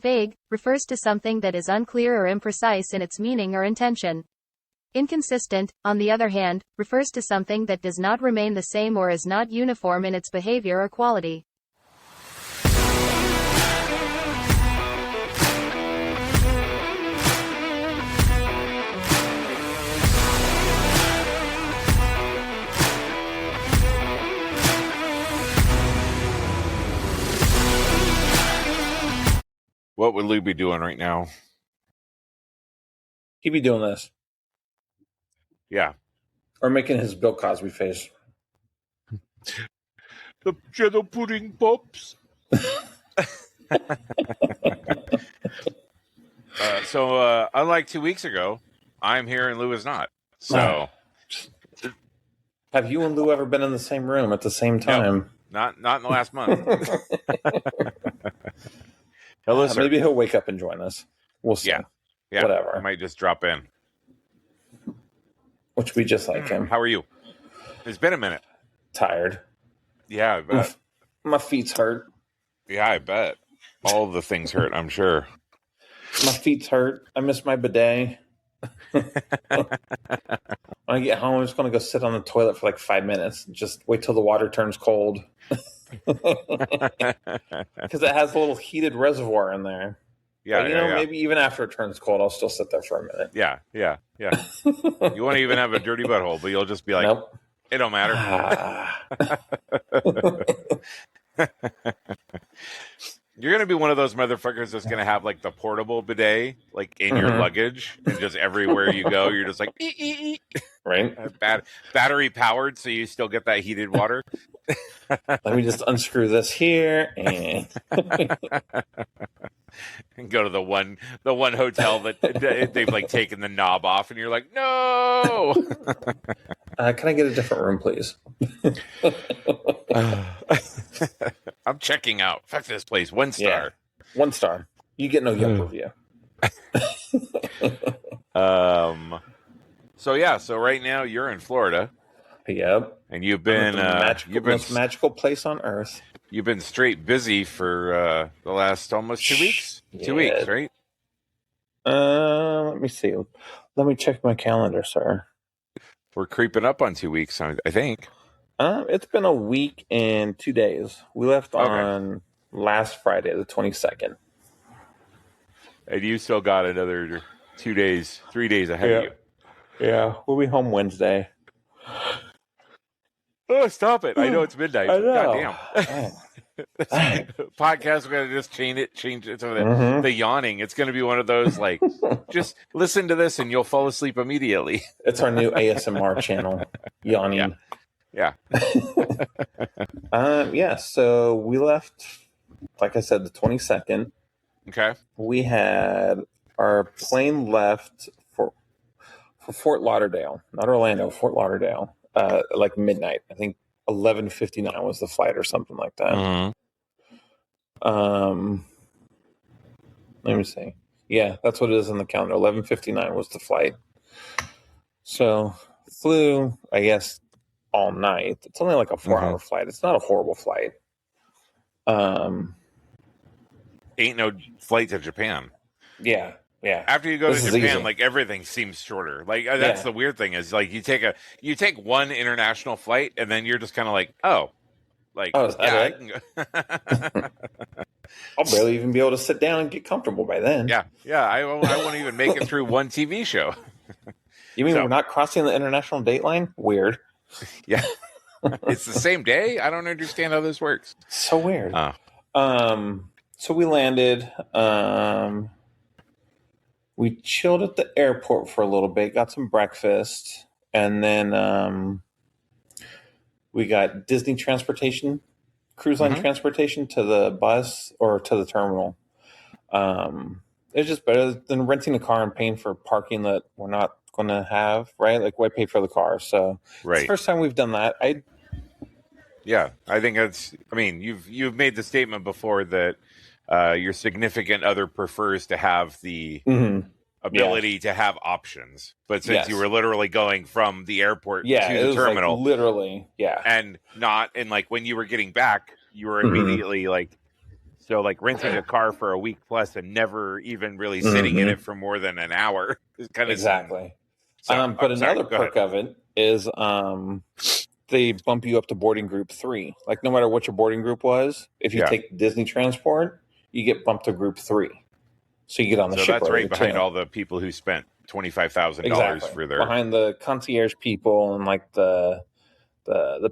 Vague refers to something that is unclear or imprecise in its meaning or intention. Inconsistent, on the other hand, refers to something that does not remain the same or is not uniform in its behavior or quality. What would Lou be doing right now? He'd be doing this. Yeah. Or making his Bill Cosby face. The cheddar pudding pops. So, unlike 2 weeks ago, I'm here and Lou is not. So, have you and Lou ever been in the same room at the same time? No, not in the last month. Hello, sir. Maybe he'll wake up and join us. We'll see. Yeah. Whatever. I might just drop in. Which we just like him. How are you? It's been a minute. Tired. Yeah, I bet. My feet's hurt. Yeah, I bet. All the things hurt, I'm sure. My feet's hurt. I miss my bidet. When I get home, I'm just going to go sit on the toilet for like 5 minutes. Just wait till the water turns cold. Because it has a little heated reservoir in there. Yeah, but, maybe even after it turns cold, I'll still sit there for a minute. Yeah. You won't even have a dirty butthole, but you'll just be like, nope. It don't matter. You're going to be one of those motherfuckers that's going to have like the portable bidet like in your luggage, and just everywhere you go, you're just like, right? Battery powered, so you still get that heated water. Let me just unscrew this here and go to the one hotel that they've like taken the knob off, and you're like, no. Can I get a different room, please? I'm checking out. Fuck this place. 1 star. Yeah. 1 star. You get no Yelp review. So right now you're in Florida. Yep. And you've been most magical place on earth. You've been straight busy for the last almost 2 weeks. Yeah. 2 weeks, right? Let me see. Let me check my calendar, sir. We're creeping up on 2 weeks, I think. It's been a week and 2 days. We left on last Friday, the 22nd. And you still got another 2 days, 3 days ahead of you. Yeah, we'll be home Wednesday. Oh, stop it. I know it's midnight. I know. Goddamn. Podcast, we're going to just change it to the yawning. It's going to be one of those, like, just listen to this and you'll fall asleep immediately. It's our new ASMR channel, yawning. Yeah. So we left, like I said, the 22nd. Okay. We had our plane left for Fort Lauderdale, not Orlando, Fort Lauderdale, like midnight. I think 11:59 was the flight or something like that. Let me see. Yeah, that's what it is on the calendar. 11:59 was the flight. So flew, I guess, all night. It's only like a 4-hour flight. It's not a horrible flight. Ain't no flight to Japan. Yeah. After you go to Japan, like everything seems shorter. Like that's the weird thing is like you take one international flight and then you're just kind of like, I can go. I'll barely even be able to sit down and get comfortable by then. Yeah. I won't even make it through one TV show. You mean we're not crossing the international date line? Weird. Yeah. It's the same day? I don't understand how this works. So weird. So we landed. We chilled at the airport for a little bit, got some breakfast, and then we got Disney transportation, cruise line transportation to the bus or to the terminal. It's just better than renting a car and paying for parking that we're not going to have, right? Like, why pay for the car? So it's the first time we've done that. I think that's. I mean, you've made the statement before that your significant other prefers to have the ability to have options, but since you were literally going from the airport to the terminal, like literally, and not and like when you were getting back, you were immediately like So like renting a car for a week plus and never even really sitting in it for more than an hour is kind of exactly. So, but another perk of it is they bump you up to boarding group 3. Like no matter what your boarding group was, if you take Disney transport, you get bumped to group 3. So you get on the ship. So that's right behind all the people who spent $25,000 for their behind the concierge people and like the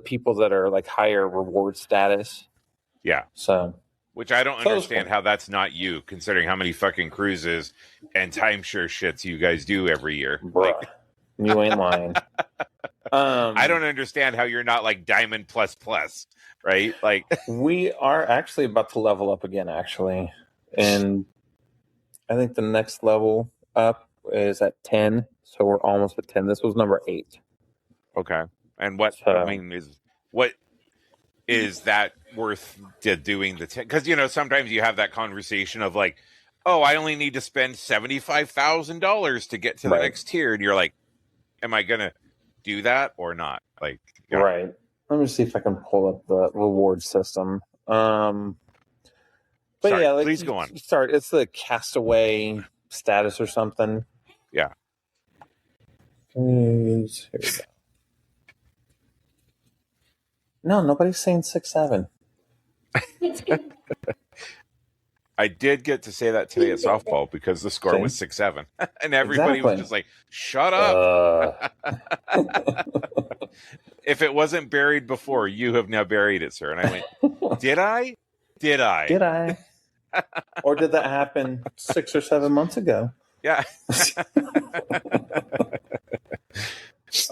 people that are like higher reward status. Yeah. So which I don't understand how that's not you, considering how many fucking cruises and timeshare shits you guys do every year. Bruh, like, you ain't lying. I don't understand how you're not like Diamond plus, right? Like we are actually about to level up again, actually, and I think the next level up is at 10, so we're almost at 10. This was number 8. Okay, and what is that worth doing the 10? Because sometimes you have that conversation of like, oh, I only need to spend $75,000 to get to the next tier, and you're like, am I gonna do that or not? Like, right. Let me see if I can pull up the reward system. But sorry, yeah, like, please go on. Start. It's the Castaway status or something. Yeah. Here we go. No, nobody's saying 6-7. I did get to say that today at softball because the score was 6-7, and everybody was just like, "Shut up!" If it wasn't buried before, you have now buried it, sir. And I went, "Did I? Did I? Did I? Or did that happen 6 or 7 months ago?" Yeah.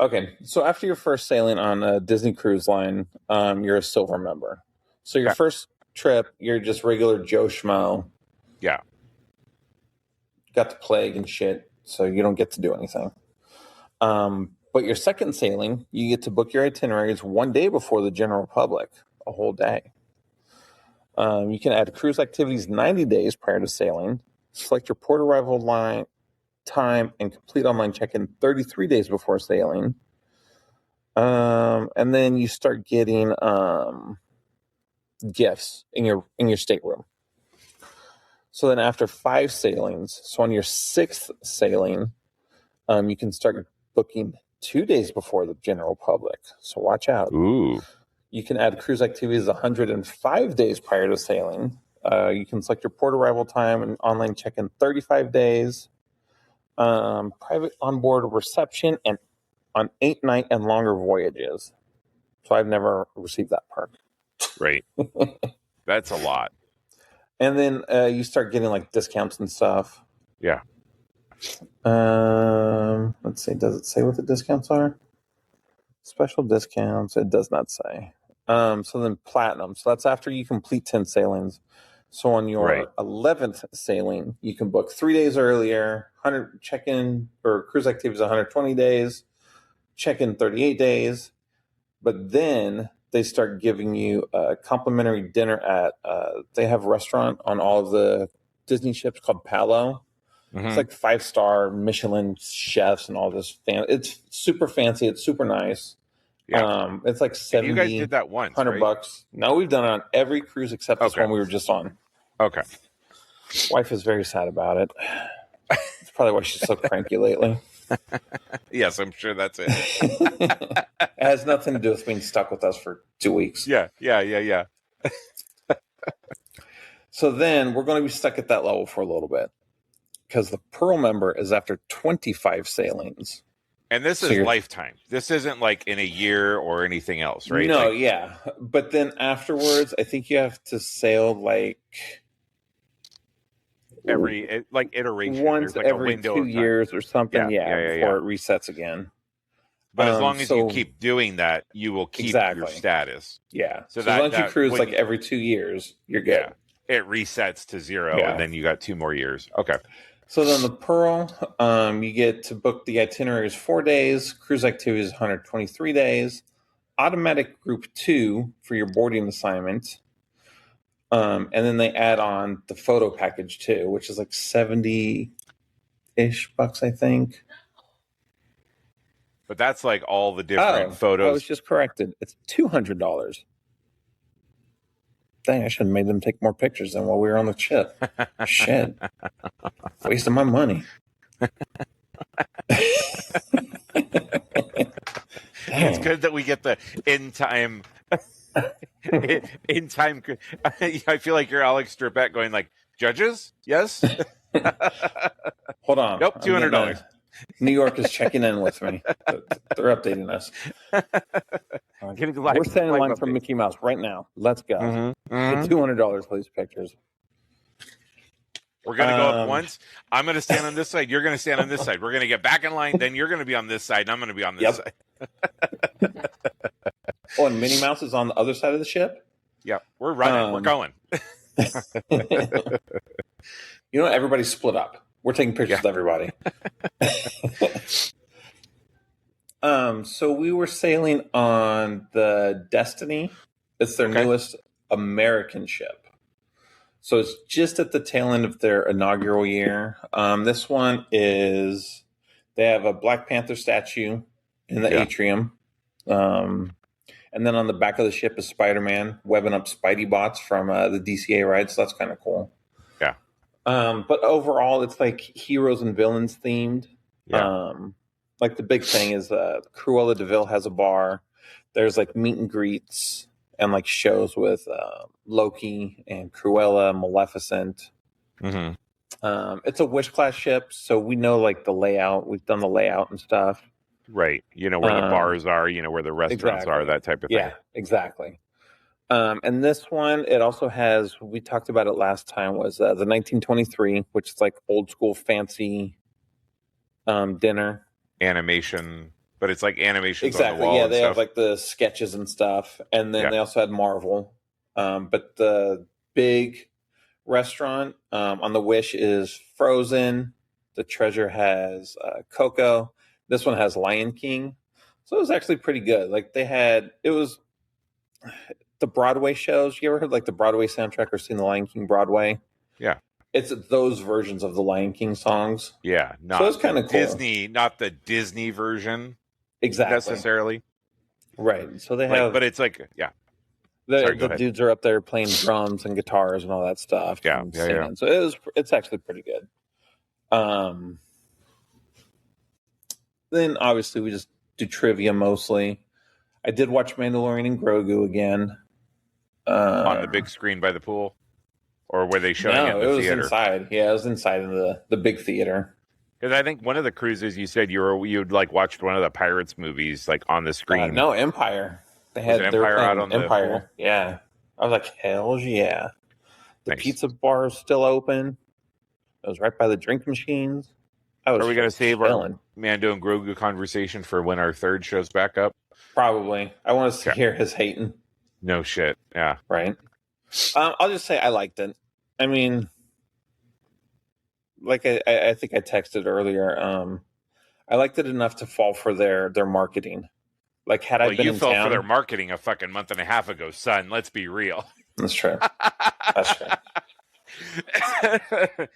Okay, so after your first sailing on a Disney Cruise Line, you're a silver member. So your first trip, you're just regular Joe Schmo. Yeah. Got the plague and shit, so you don't get to do anything. But your second sailing, you get to book your itineraries 1 day before the general public, a whole day. You can add cruise activities 90 days prior to sailing. Select your port arrival line time and complete online check-in 33 days before sailing. And then you start getting gifts in your stateroom. So then after 5 sailings, so on your 6th sailing, you can start booking 2 days before the general public. So watch out. Ooh. You can add cruise activities 105 days prior to sailing. You can select your port arrival time and online check-in 35 days. Private onboard reception and on 8-night and longer voyages. So I've never received that perk. Right. That's a lot. And then you start getting like discounts and stuff. Yeah. Let's see. Does it say what the discounts are? Special discounts. It does not say. So then platinum. So that's after you complete 10 sailings. So on your 11th sailing, you can book 3 days earlier, 100 check-in or cruise activities 120 days, check-in 38 days. But then they start giving you a complimentary dinner at, they have a restaurant on all of the Disney ships called Palo. Mm-hmm. It's like 5-star Michelin chefs and all this. It's super fancy. It's super nice. Yeah. It's like 70. You guys did that once, $100. No, we've done it on every cruise except this one we were just on. Okay. Wife is very sad about it. It's probably why she's so cranky lately. Yes, I'm sure that's it. It has nothing to do with being stuck with us for 2 weeks. Yeah. So then we're going to be stuck at that level for a little bit because the Pearl member is after 25 sailings. And this is lifetime. This isn't like in a year or anything else, right? No, yeah. But then afterwards, I think you have to sail like every iteration. Once like every 2 years or something, before it resets again. But as long as you keep doing that, you will keep your status. Yeah. So as long as you cruise like every 2 years, you're good. Yeah. It resets to 0, and then you got 2 more years. Okay. So then the Pearl, you get to book the itineraries 4 days, cruise activities 123 days, automatic group 2 for your boarding assignment. And then they add on the photo package too, which is like 70-ish bucks, I think. But that's like all the different photos. I was just corrected. It's $200. Dang, I should have made them take more pictures than while we were on the ship. Shit. Wasting my money. It's good that we get the in time. In time. I feel like you're Alex Trebek going like, judges? Yes? Hold on. Nope, $200. New York is checking in with me. They're updating us. We're standing in line for Mickey Mouse right now. Let's go. $200 for these pictures. We're going to go up once. I'm going to stand on this side. You're going to stand on this side. We're going to get back in line. Then you're going to be on this side, and I'm going to be on this side. Oh, and Minnie Mouse is on the other side of the ship? Yeah, we're running. We're going. You know, everybody's split up. We're taking pictures of everybody. So we were sailing on the Destiny. It's their newest American ship. So it's just at the tail end of their inaugural year. This one is, they have a Black Panther statue in the atrium. And then on the back of the ship is Spider-Man webbing up Spidey bots from the DCA ride. So that's kind of cool. Yeah. But overall, it's like heroes and villains themed. Yeah. Like the big thing is Cruella de Vil has a bar. There's like meet and greets and like shows with Loki and Cruella, Maleficent. It's a Wish class ship, so we know like the layout. We've done the layout and stuff. Right. You know where the bars are, you know where the restaurants are, that type of thing. Yeah, exactly. And this one, it also has, we talked about it last time, was the 1923, which is like old school fancy dinner. Animation, but it's like animations exactly. on the wall. Yeah, and they stuff. have like the sketches and stuff. And then they also had Marvel. But the big restaurant on the Wish is Frozen. The Treasure has Coco. This one has Lion King. So it was actually pretty good. Like it was the Broadway shows. You ever heard like the Broadway soundtrack or seen the Lion King Broadway? Yeah. It's those versions of the Lion King songs. Yeah. So it's kind of cool. Disney, not the Disney version. Exactly. Necessarily. Right. So they have. But it's like, The dudes are up there playing drums and guitars and all that stuff. Yeah. Yeah. So it's actually pretty good. Then obviously we just do trivia mostly. I did watch Mandalorian and Grogu again. On the big screen by the pool? Or were they showing it in the theater? It was inside. Yeah, it was inside in the big theater. Because I think one of the cruises you said you'd like watched one of the Pirates movies like on the screen. No, Empire. They had Empire out on Empire. The pool? Yeah. I was like, hell yeah. The Nice. pizza bar is still open. It was right by the drink machines. Are we going to save our Mando and Grogu conversation for when our third shows back up? Probably. I want to hear his hating. No shit. Yeah. Right. I'll just say I liked it. I mean, like I think I texted earlier. I liked it enough to fall for their marketing. Like had I been you in fell town, for their marketing a fucking month and a half ago, son. Let's be real. That's true. That's true.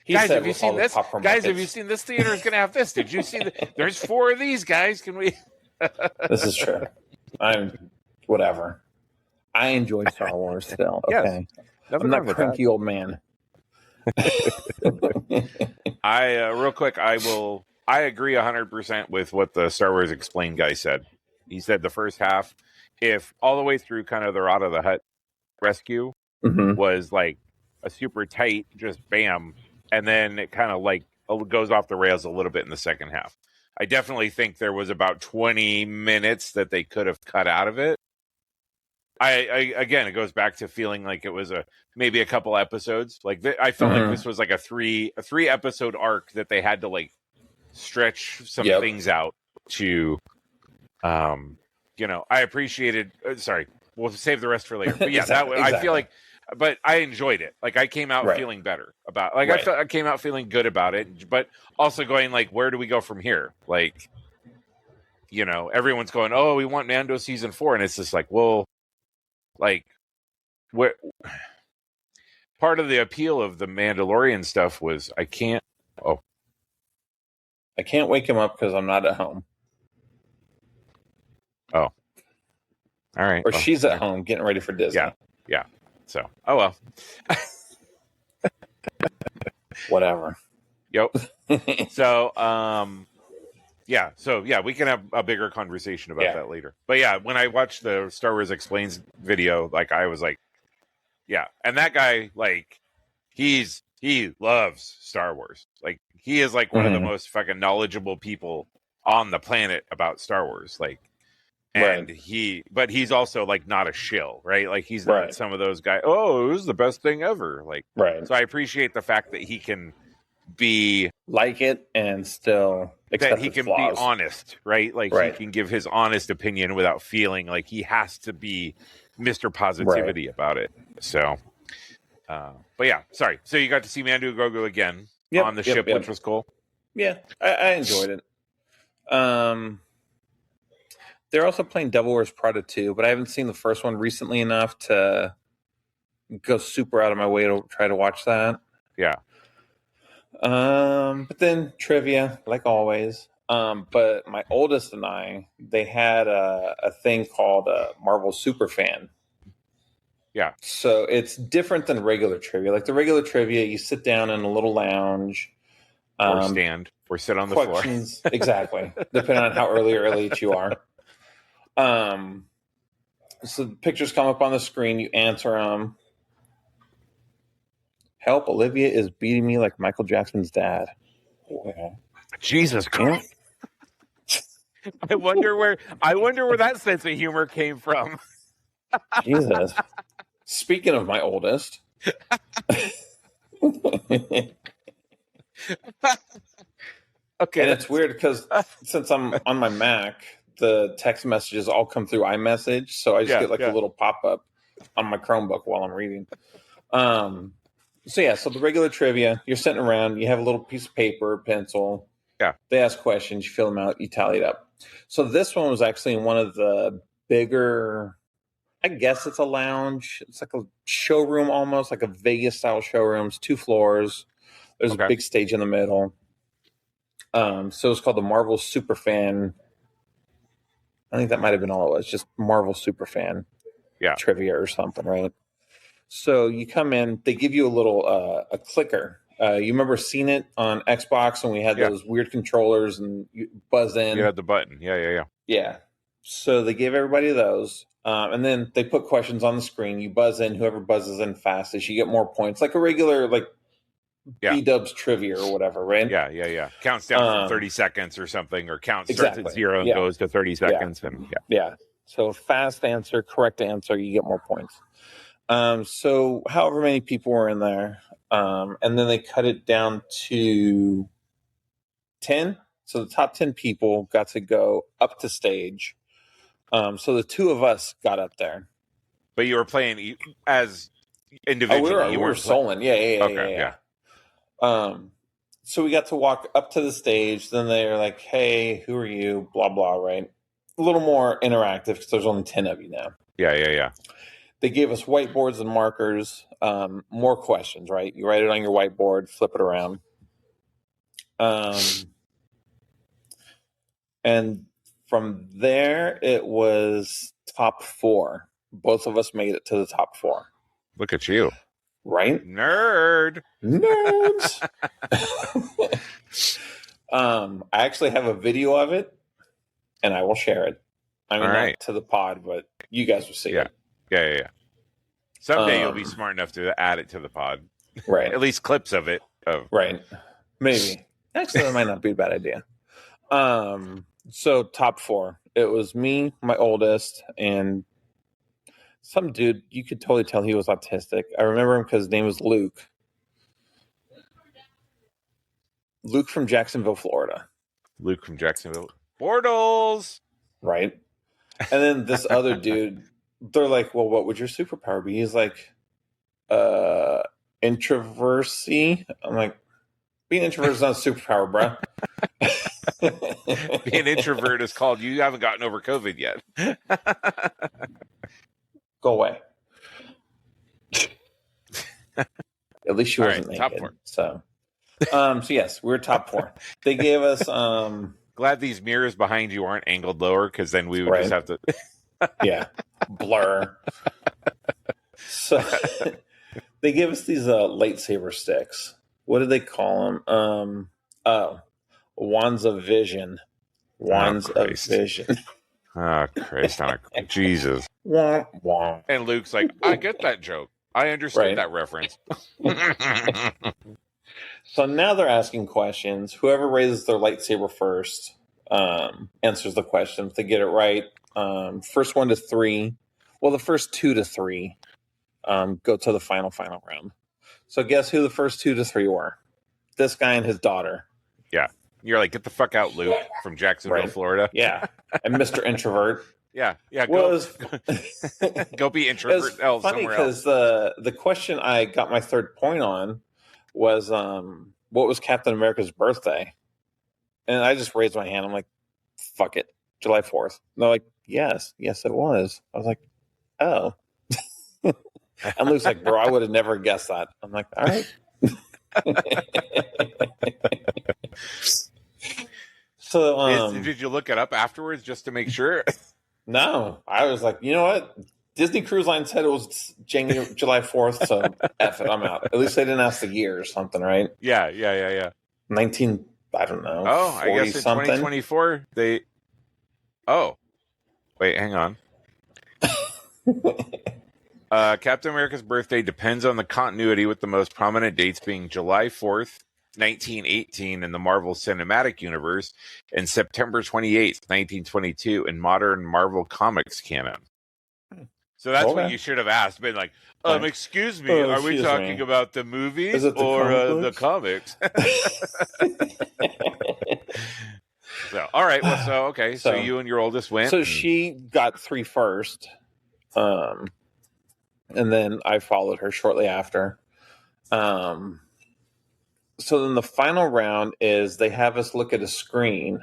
Guys, have you seen this? Guys, have you seen this theater is going to have this? Did you see there's 4 of these guys? Can we? This is true. Whatever. I enjoy Star Wars still. Okay. Yes. I'm not a cranky old man. Real quick, I agree 100% with what the Star Wars Explained guy said. He said the first half, if all the way through kind of the Out of the Hut rescue was like a super tight, just bam, and then it kind of like goes off the rails a little bit in the second half. I definitely think there was about 20 minutes that they could have cut out of it. I again, it goes back to feeling like it was maybe a couple episodes. Like I felt like this was like a three episode arc that they had to like stretch some things out to, I appreciated. Sorry, we'll save the rest for later. But yeah, exactly. I feel like. But I enjoyed it. Like I came out feeling better about. Like I came out feeling good about it. But also going like, where do we go from here? Like, everyone's going, oh, we want Mando season 4, and it's just like, well, like, where? Part of the appeal of the Mandalorian stuff was I can't wake him up because I'm not at home. Oh, all right. Or she's at home getting ready for Disney. Yeah. So, oh well. Whatever. Yep. So, yeah. So, yeah, we can have a bigger conversation about that later. But yeah, when I watched the Star Wars Explains video, like, I was like, yeah. And that guy, like, he loves Star Wars. Like, he is like one of the most fucking knowledgeable people on the planet about Star Wars. Like, and but he's also like not a shill, right? Like, he's not some of those guys. Oh, it was the best thing ever. Like, so I appreciate the fact that he can be like it and still that he can be honest, right? Like, he can give his honest opinion without feeling like he has to be Mr. Positivity about it. So, but yeah, sorry. So you got to see Mando Grogu again on the ship, which was cool. Yeah, I enjoyed it. They're also playing Devil Wears Prada 2, but I haven't seen the first one recently enough to go super out of my way to try to watch that. Yeah. But then trivia, like always. But my oldest and I, they had a thing called Marvel Superfan. Yeah. So it's different than regular trivia. Like the regular trivia, you sit down in a little lounge. Or stand. Or sit on the floor. Exactly. Depending on how early or late you are. So the pictures come up on the screen. You answer them. Help, Olivia is beating me like Michael Jackson's dad. Okay. Jesus Christ. I wonder where that sense of humor came from. Jesus. Speaking of my oldest. Okay. And it's weird because since I'm on my Mac, the text messages all come through iMessage. So I just get a little pop-up on my Chromebook while I'm reading. So the regular trivia, you're sitting around, you have a little piece of paper, pencil. Yeah. They ask questions, you fill them out, you tally it up. So this one was actually in one of the bigger, I guess it's a lounge. It's like a showroom almost, like a Vegas-style showrooms, 2 floors. There's a big stage in the middle. So it's called the Marvel Superfan. I think that might have been all it was, just Marvel Superfan trivia or something, right? So you come in, they give you a little a clicker. You remember seeing it on Xbox when we had those weird controllers and you buzz in? You had the button. Yeah. So they gave everybody those. And then they put questions on the screen. You buzz in. Whoever buzzes in fastest, you get more points. Like a regular, B-dubs trivia or whatever, right? Yeah. Counts down from 30 seconds or something, or starts at 0 and goes to 30 seconds. Yeah. So fast answer, correct answer, you get more points. So however many people were in there, and then they cut it down to 10. So the top 10 people got to go up to stage. So the 2 of us got up there. But you were playing as individually. We were soloing. Yeah. So we got to walk up to the stage. Then they're like, hey, who are you? Blah, blah, right? A little more interactive because there's only 10 of you now. Yeah. They gave us whiteboards and markers, more questions, right? You write it on your whiteboard, flip it around. And from there, it was top 4. Both of us made it to the top 4. Look at you. Right? Nerds. I actually have a video of it, and I will share it. I mean, not to the pod, but you guys will see it. Yeah. Someday you'll be smart enough to add it to the pod. Right. At least clips of it. Right. Maybe. Actually, that might not be a bad idea. So top 4. It was me, my oldest, and some dude. You could totally tell he was autistic. I remember him because his name was Luke. Luke from Jacksonville, Florida. Luke from Jacksonville. Bortles! Right. And then this other dude, they're like, well, what would your superpower be? He's like, introversy. I'm like, being introvert is not a superpower, bro. Being introvert is called you haven't gotten over COVID yet. Go away. At least she wasn't naked. Top 4. So yes, we're top 4. They gave us glad these mirrors behind you aren't angled lower, because then we would just have to blur. So they give us these lightsaber sticks. What do they call them? Wands of Vision. Wands of Vision. Oh, Christ. Jesus. Wah, wah. And Luke's like, I get that joke. I understood that reference. So now they're asking questions. Whoever raises their lightsaber first answers the question. If they get it right, first 1 to 3. Well, the first 2 to 3 go to the final round. So guess who the first 2 to 3 were? This guy and his daughter. Yeah. You're like, get the fuck out, Luke, from Jacksonville, Florida. Yeah. And Mr. Introvert. Yeah. Go be introvert. It was funny because the question I got my third point on was what was Captain America's birthday? And I just raised my hand. I'm like, fuck it. July 4th. And they're like, yes, it was. I was like, oh. And Luke's like, bro, I would have never guessed that. I'm like, all right. So did you look it up afterwards just to make sure? No. I was like, you know what? Disney Cruise Line said it was July 4th, so F it, I'm out. At least they didn't ask the year or something, right? Yeah. 19, I don't know. Oh, I guess in something. 2024, Oh. Wait, hang on. Captain America's birthday depends on the continuity, with the most prominent dates being July 4th, 1918 in the Marvel Cinematic Universe, and September 28th, 1922 in modern Marvel Comics canon. So that's what you should have asked. Been like, excuse me, are we talking about the movies or the comics? So, all right. Well, okay. So you and your oldest went. So she got 3 first. And then I followed her shortly after. So then the final round is they have us look at a screen.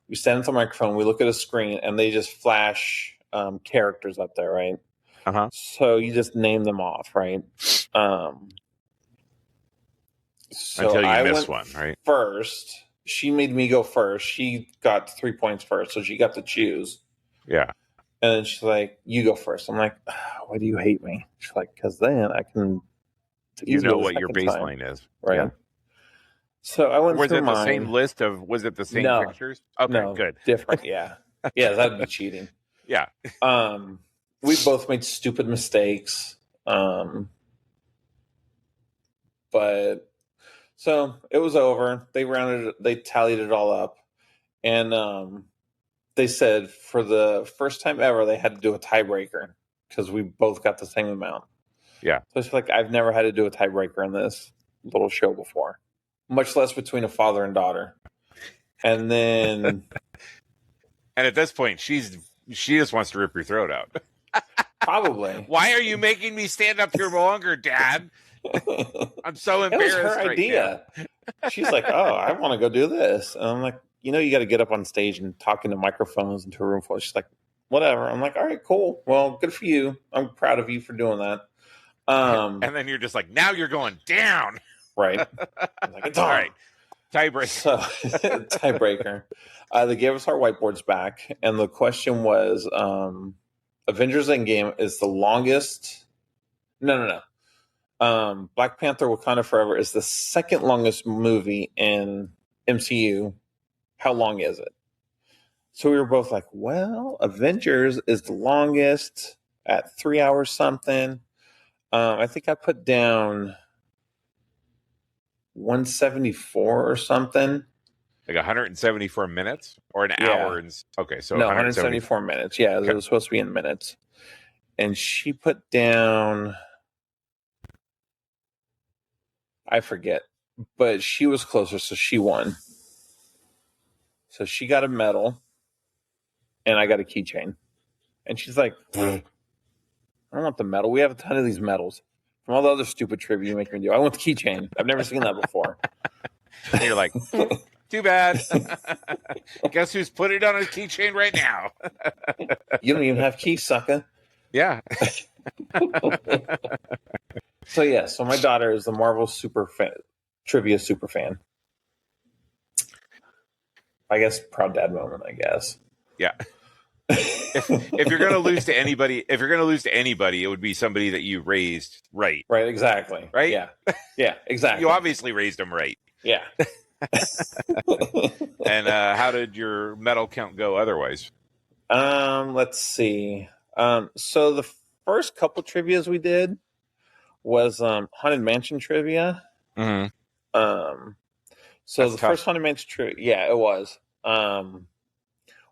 We stand at the microphone, we look at a screen, and they just flash characters up there, right? Uh-huh. So you just name them off, right? So until you miss went one, right? First, she made me go first. She got 3 points first, so she got to choose. Yeah. And then she's like, you go first. I'm like, why do you hate me? She's like, because then I can... You know what your baseline is. Right. Yeah. So I went through mine. Was it the same list of... Was it the same pictures? Okay, no, good. Different, yeah. Yeah, that'd be cheating. Yeah. We both made stupid mistakes. But... So it was over. They tallied it all up. And... they said for the first time ever, they had to do a tiebreaker because we both got the same amount. Yeah. So it's like, I've never had to do a tiebreaker in this little show before, much less between a father and daughter. And then... and at this point, she just wants to rip your throat out. Probably. Why are you making me stand up here longer, Dad? I'm so embarrassed. It was her idea. She's like, oh, I want to go do this. And I'm like, you get to get up on stage and talk into microphones into a room full. She's like, whatever. I'm like, all right, cool. Well, good for you. I'm proud of you for doing that. And then you're just like, now you're going down. Right. I'm like, it's all right. Tiebreaker. So, tiebreaker. They gave us our whiteboards back. And the question was, Avengers Endgame is the longest. No. Black Panther Wakanda Forever is the second longest movie in MCU. How long is it? So we were both like, well, Avengers is the longest at 3 hours something. I think I put down 174 or something. Like 174 minutes or an hour? Okay, so no, 174 minutes. Yeah, okay. It was supposed to be in minutes. And she put down, I forget, but she was closer, so she won. So she got a medal, and I got a keychain. And she's like, I don't want the medal. We have a ton of these medals from all the other stupid trivia you make me do. I want the keychain. I've never seen that before. And you're like, too bad. Guess who's put it on a keychain right now? You don't even have keys, sucker. Yeah. So my daughter is the Marvel trivia super fan. I guess proud dad moment, I guess. Yeah. if you're going to lose to anybody, it would be somebody that you raised right. Right, exactly. Right? Yeah, exactly. You obviously raised them right. Yeah. And how did your medal count go otherwise? Let's see. So the first couple trivias we did was Haunted Mansion trivia. Mm-hmm. So that's the tough. First Haunted Mansion trivia, yeah, it was.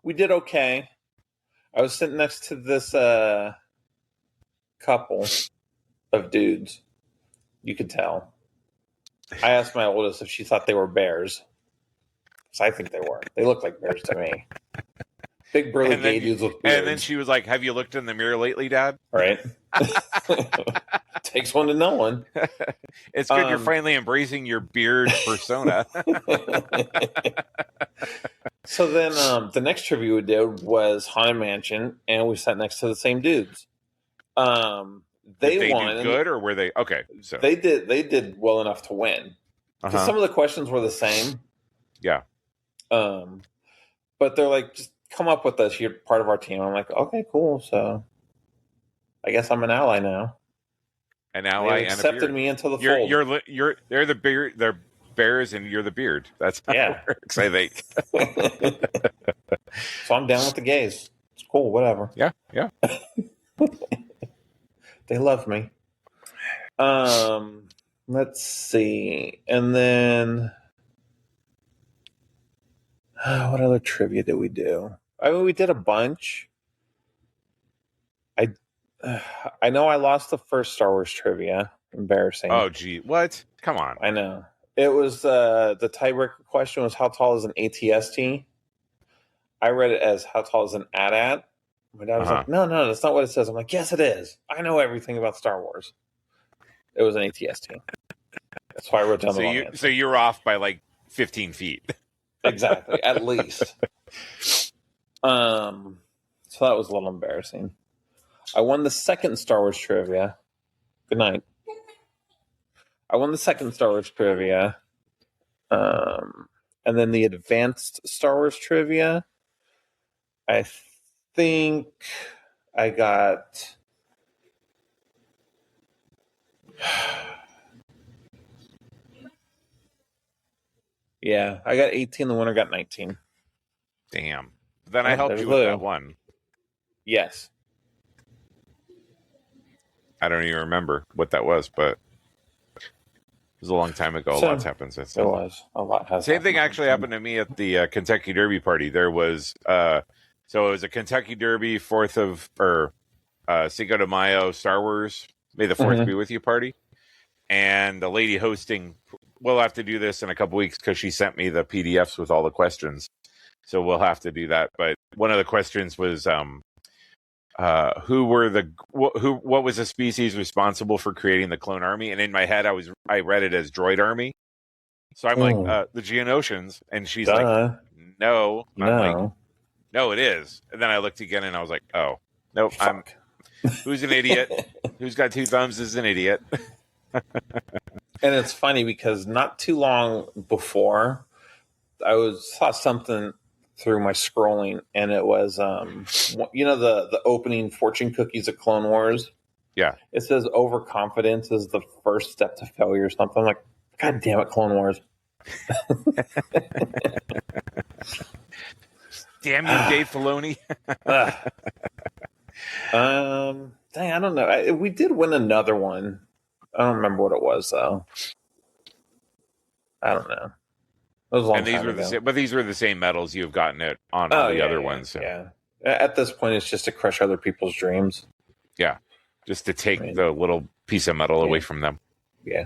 We did okay. I was sitting next to this couple of dudes. You could tell. I asked my oldest if she thought they were bears. Because I think they were. They look like bears to me. Big burly gay dudes with beards. And then she was like, "Have you looked in the mirror lately, Dad?" Right. Takes one to know one. It's good you're finally embracing your beard persona. So then the next trivia we did was Haunted Mansion, and we sat next to the same dudes. They won. Do good, or were they okay? So they did well enough to win. Because some of the questions were the same. Yeah. But they're like, just come up with us. You're part of our team. I'm like, okay, cool. So I guess I'm an ally now. An ally, and accepted me into the fold. They're the beard. They're bears, and you're the beard. That's how it works, I think. So I'm down with the gays. It's cool. Whatever. Yeah. They love me. Let's see. And then what other trivia did we do? I mean, we did a bunch. I know I lost the first Star Wars trivia. Embarrassing. Oh, gee. What? Come on. I know. It was the tiebreaker question was how tall is an ATST? I read it as how tall is an AT-AT. My dad was like, no, that's not what it says. I'm like, yes, it is. I know everything about Star Wars. It was an ATST. That's why I wrote down the wrong answer. So you're off by like 15 feet. Exactly, at least. So that was a little embarrassing. I won the second Star Wars trivia. Good night. I won the second Star Wars trivia. And then the advanced Star Wars trivia. I think I got... Yeah, I got 18. The winner got 19. Damn. Then I helped you with that one. Yes. I don't even remember what that was, but it was a long time ago. A lot's happened since then. It was. A lot has Same thing actually happened to me at the Kentucky Derby party. There was, so it was a Kentucky Derby, Cinco de Mayo Star Wars, May the 4th be with you party. And the lady hosting, we'll have to do this in a couple weeks because she sent me the PDFs with all the questions. So we'll have to do that. But one of the questions was, what was the species responsible for creating the clone army? And in my head, I read it as droid army. So I'm like, the Geonosians. And she's like, no. I'm like, no, it is. And then I looked again and I was like, oh, nope. Who's an idiot? Who's got two thumbs is an idiot. And it's funny because not too long before I saw something through my scrolling, and it was the opening fortune cookies of Clone Wars. Yeah, it says overconfidence is the first step to failure or something. I'm like, God damn it, Clone Wars. Damn you, Dave Filoni. Dang, I don't know. We did win another one. I don't remember what it was though. I don't know. It was a long time ago. But these were the same medals you've gotten it on all the other ones. So. Yeah. At this point, it's just to crush other people's dreams. Yeah. Just to take the little piece of metal away from them. Yeah.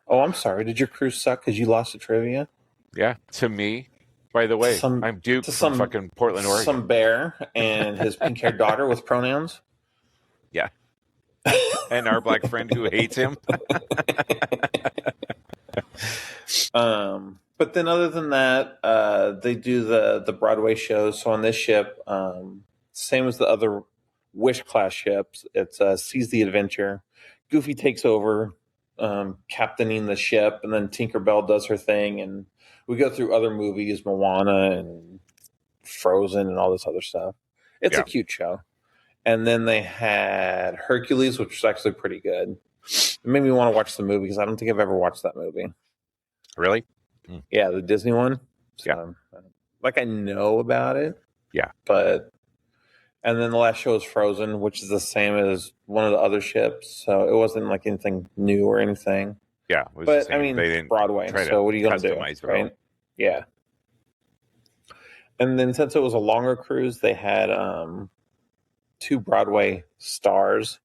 Oh, I'm sorry. Did your crew suck because you lost the trivia? Yeah. To me, by the way, I'm Duke from fucking Portland, Oregon. Some bear and his pink-haired daughter with pronouns. Yeah. And our black friend who hates him. But then other than that, they do the Broadway shows. So on this ship, same as the other Wish class ships, it's Seize the Adventure. Goofy takes over captaining the ship, and then Tinkerbell does her thing, and we go through other movies, Moana and Frozen and all this other stuff. It's a cute show. And then they had Hercules, which was actually pretty good. It made me want to watch the movie because I don't think I've ever watched that movie. Really? Yeah, the Disney one. So, like I know about it. Yeah. And then the last show was Frozen, which is the same as one of the other ships. So it wasn't like anything new or anything. Yeah. But I mean, they didn't Broadway. So what are you going to do? Right? Yeah. And then since it was a longer cruise, they had 2 Broadway stars.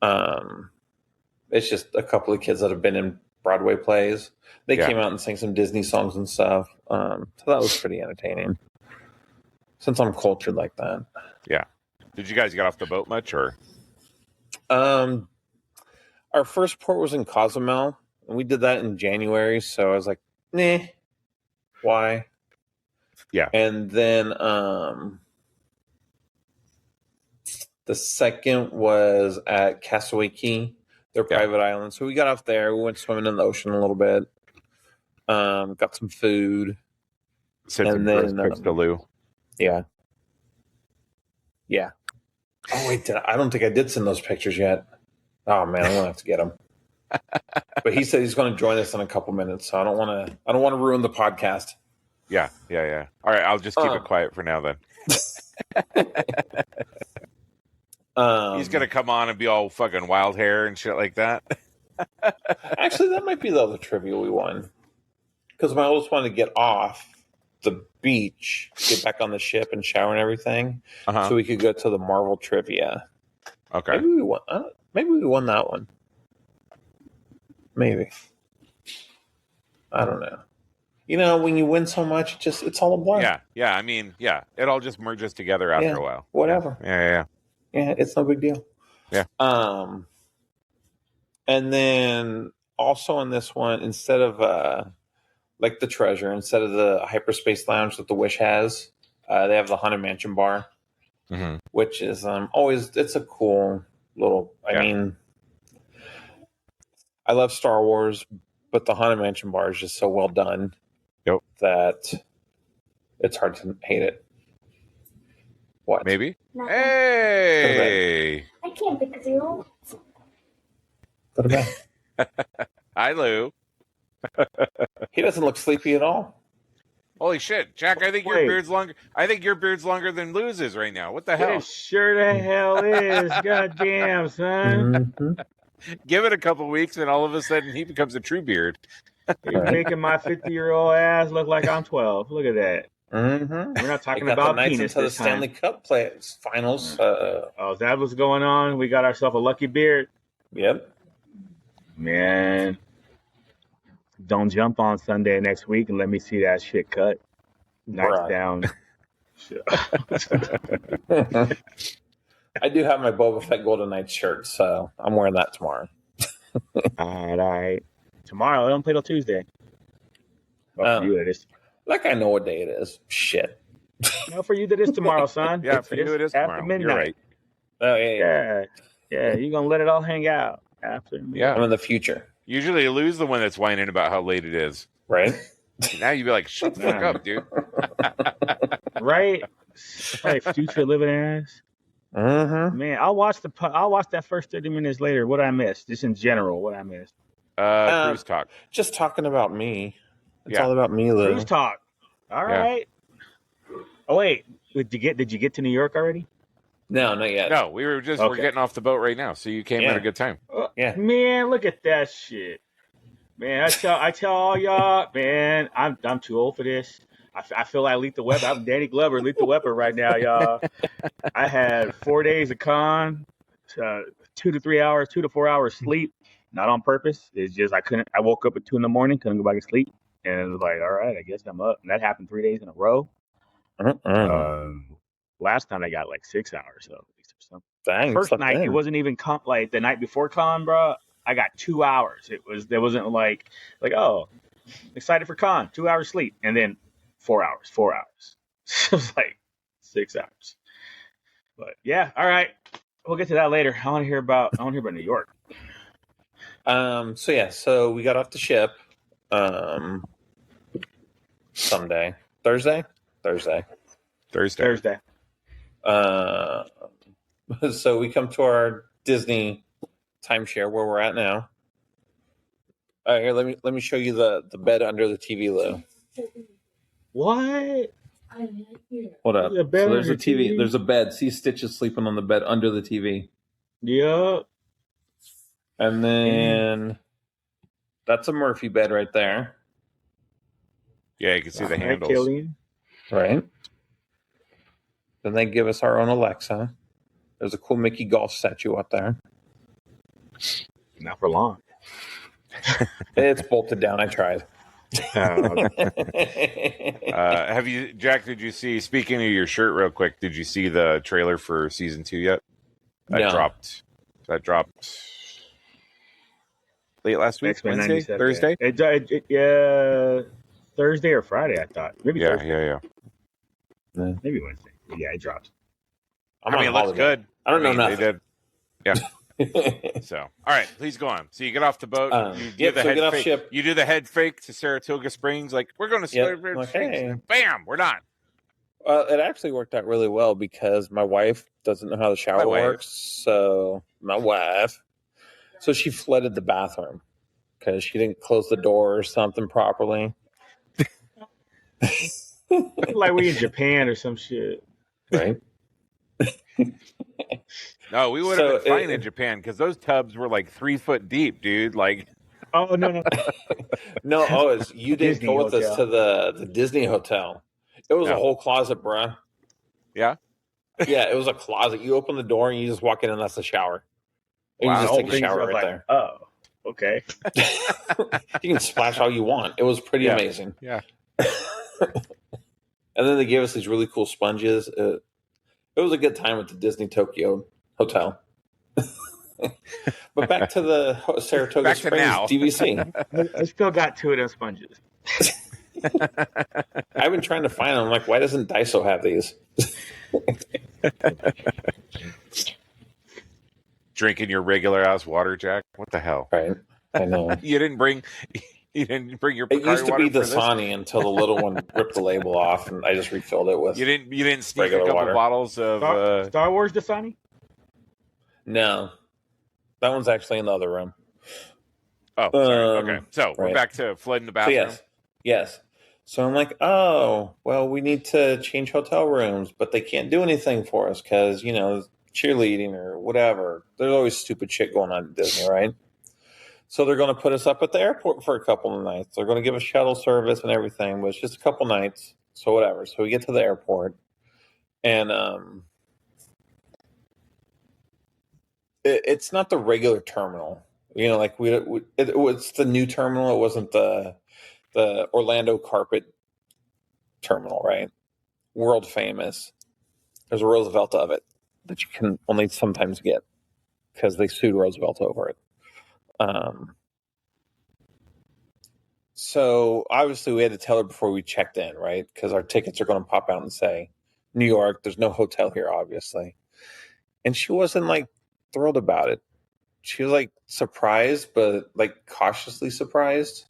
It's just a couple of kids that have been in Broadway plays. They came out and sang some Disney songs and stuff. So that was pretty entertaining. Since I'm cultured like that. Yeah. Did you guys get off the boat much, or? Our first port was in Cozumel, and we did that in January. So I was like, nah, why? Yeah. And then the second was at Castaway Key, their private island. So we got off there. We went swimming in the ocean a little bit. Got some food. And then Yeah. Yeah. Oh wait, I don't think I did send those pictures yet. Oh man, I'm gonna have to get them. But he said he's going to join us in a couple minutes, so I don't want to ruin the podcast. Yeah. All right, I'll just keep it quiet for now then. He's gonna come on and be all fucking wild hair and shit like that. Actually, that might be the other trivia we won, because my oldest wanted to get off the beach, get back on the ship and shower and everything, so we could go to the Marvel trivia. Okay. Maybe we won. Maybe we won that one. Maybe. I don't know. You know, when you win so much, it's all a blur. Yeah. I mean, it all just merges together after a while. Whatever. Yeah. Yeah, it's no big deal. Yeah. And then also in this one, instead of like the treasure, instead of the hyperspace lounge that the Wish has, they have the Haunted Mansion bar, which is it's a cool little. I mean, I love Star Wars, but the Haunted Mansion bar is just so well done that it's hard to hate it. What? Maybe. Nothing. Hey. I can't pick 0. Go to bed. Hi, Lou. He doesn't look sleepy at all. Holy shit, Jack! I think your beard's longer. I think your beard's longer than Lou's is right now. What the hell? It sure the hell is. Goddamn, son. Give it a couple weeks, and all of a sudden, he becomes a true beard. You're making my 50-year-old ass look like I'm 12. Look at that. Mm-hmm. We're not talking about the penis into this the Stanley Cup finals. Oh, is that what's going on? We got ourselves a lucky beard. Yep. Man, don't jump on Sunday next week and let me see that shit cut. Nice down. I do have my Boba Fett Golden Knights shirt, so I'm wearing that tomorrow. All right. Tomorrow, I don't play till Tuesday. For you, it is. Like I know what day it is. Shit. No, for you, that is tomorrow, son. Yeah, for you, it is tomorrow. After midnight. You're right. Oh, yeah. Yeah, you're going to let it all hang out after midnight. I'm in the future. Usually, Lou's the one that's whining about how late it is. Right? Now you'd be like, shut the fuck up, dude. Right? Hey, future living ass. Man, I'll watch that first 30 minutes later. What I missed, just in general, what I missed. Cruise talk. Just talking about me. It's all about me, Lou. Cruise talk. All right. Oh wait, did you get to New York already? No, not yet. No, we're getting off the boat right now, so you came at a good time. Man, look at that shit. Man, I tell all y'all, man, I'm too old for this. I feel like Lethal Weapon. I'm Danny Glover, Lethal Weapon right now, y'all. I had 4 days of con, 2 to 4 hours sleep, not on purpose. It's just I woke up at 2 a.m, couldn't go back to sleep. And it was like, all right, I guess I'm up. And that happened 3 days in a row. Last time I got like 6 hours of at least or something. Dang, first night, it wasn't even like the night before con, bro. I got 2 hours. There wasn't like oh, excited for con, 2 hours sleep, and then 4 hours. It was like 6 hours. But yeah, all right, we'll get to that later. I want to hear about New York. So we got off the ship. Thursday. So we come to our Disney timeshare where we're at now. All right, here, let me show you the bed under the TV, Lou. What? Hold up. There's a bed So there's under a TV. TV? There's a bed. See Stitch is sleeping on the bed under the TV. Yeah. And then that's a Murphy bed right there. Yeah, you can see the Hi, handles. Killian. Right. Then they give us our own Alexa. There's a cool Mickey golf statue up there. Not for long. It's bolted down. I tried. Have you, Jack? Did you see? Speaking of your shirt, real quick, did you see the trailer for season 2 yet? That dropped late last week, X-Men Wednesday, 97. Thursday. Yeah, Thursday or Friday, I thought. Maybe Yeah, Thursday. Yeah. Maybe Wednesday. Yeah, it dropped. I mean, it looks good. I don't know They nothing. did. Yeah. So, all right, please go on. So you get off the boat. You do the so head get off fake. ship. You do the head fake to Saratoga Springs. Like, we're going to Saratoga Springs. Okay. Bam, we're done. It actually worked out really well because my wife doesn't know how the shower works. So so she flooded the bathroom because she didn't close the door or something properly. Like we in Japan or some shit. Right. No, we would have been fine in Japan because those tubs were like 3 foot deep, dude. Like, oh no. No, you didn't Disney go with hotel. us to the Disney hotel. It was a whole closet, bruh. yeah. Yeah, it was a closet. You open the door and you just walk in, and that's the shower. And Wow. you just take a Things shower are right like, there. oh, okay. You can splash all you want. It was pretty amazing. Yeah. And then they gave us these really cool sponges. It was a good time at the Disney Tokyo Hotel. But back to the Saratoga Back to Springs now. DVC. I still got 2 of them sponges. I've been trying to find them. I'm like, why doesn't Daiso have these? Drinking your regular ass water, Jack. What the hell? Right. I know. You didn't bring your It Pocari used to water be for this? Dasani until the little one ripped the label off, and I just refilled it with. You didn't sneak a regular couple water. bottles of Star Wars Dasani? No, that one's actually in the other room. Oh, sorry. Okay. So we're right. back to flooding the So bathroom. yes. So I'm like, oh, well, we need to change hotel rooms, but they can't do anything for us because, cheerleading or whatever. There's always stupid shit going on at Disney, right? So they're going to put us up at the airport for a couple of nights. They're going to give us shuttle service and everything, but it's just a couple nights. So whatever. So we get to the airport, and it's not the regular terminal. It's the new terminal. It wasn't the Orlando carpet terminal, right? World famous. There's a Roosevelt of it that you can only sometimes get because they sued Roosevelt over it. So obviously we had to tell her before we checked in, right? Because our tickets are going to pop out and say New York. There's no hotel here, obviously. And she wasn't like thrilled about it. She was like surprised, but like cautiously surprised.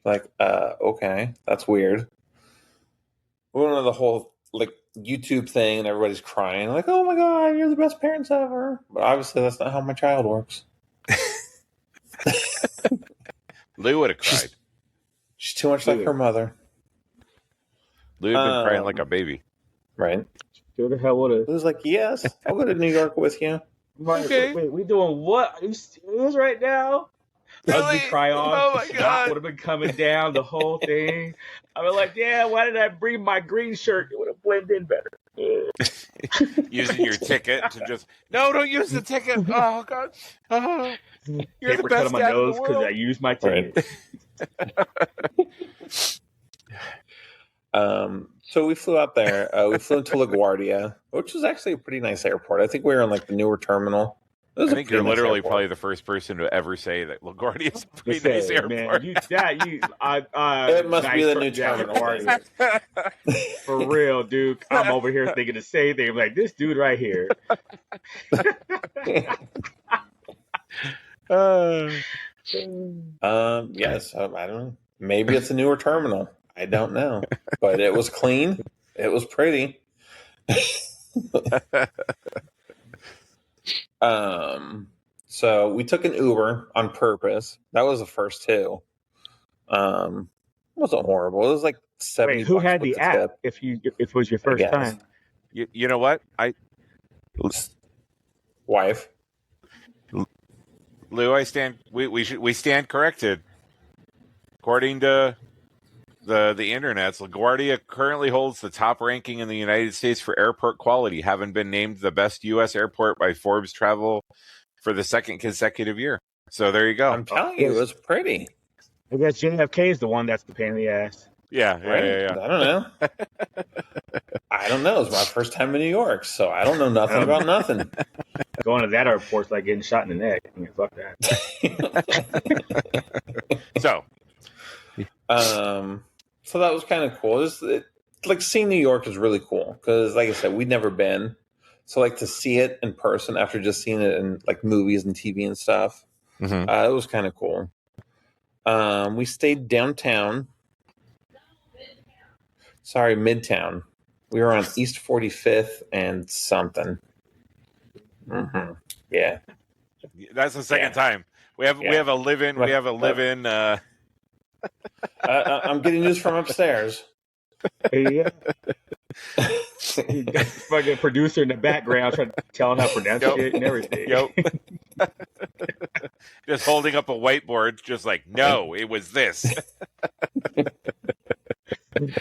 Like, okay, that's weird. We went on the whole like YouTube thing, and everybody's crying, like, "Oh my god, you're the best parents ever!" But obviously, that's not how my child works. Lou would have cried. She's too much like her mother, Lou had been crying like a baby. right? Who the hell would have? It was like, "Yes, I'll go to New York with you." Okay. Wait, we doing what? Are you serious right now? Ugly cry on. Oh my God. Would have been coming down the whole thing. I was like, yeah, why did I bring my green shirt? It would have blended in better. Using your ticket to just don't use the ticket. Oh god, you're Paper the cut best on my dad in nose the because world. I used my ticket. So we flew out there. We flew into LaGuardia, which was actually a pretty nice airport. I think we were in like the newer terminal. It was I a think pretty you're nice literally airport. probably the first person to ever say that LaGuardia is a pretty Say, nice airport. man, It must be the new terminal. For real, Duke. I'm over here thinking the same thing. I'm like, this dude right here. Yes, I don't know. Maybe it's a newer terminal. I don't know, but it was clean. It was pretty. So we took an Uber on purpose. That was the first two. It wasn't horrible. It was like 70 Wait, who bucks had with the the app? tip. If it was your first guess. time, You know what? Wife. Lou, we stand corrected. According to the internets, LaGuardia currently holds the top ranking in the United States for airport quality, having been named the best U.S. airport by Forbes Travel for the second consecutive year. So there you go. I'm telling you, it was pretty. I guess JFK is the one that's the pain in the ass. Yeah. I don't know. I don't know. It's my first time in New York, so I don't know nothing about nothing. Going to that airport's like getting shot in the neck. I mean, fuck that. So that was kind of cool. Like seeing New York is really cool because, like I said, we'd never been. So like to see it in person after just seeing it in like movies and TV and stuff, it was kind of cool. We stayed downtown. Sorry, Midtown. We were on East 45th and something. Mm-hmm. Yeah, that's the second time we have a live-in. We have a live-in. I'm getting news from upstairs. Yeah. Fucking producer in the background trying to tell him how to pronounce shit and everything. Yep. Just holding up a whiteboard, just like, no, it was this.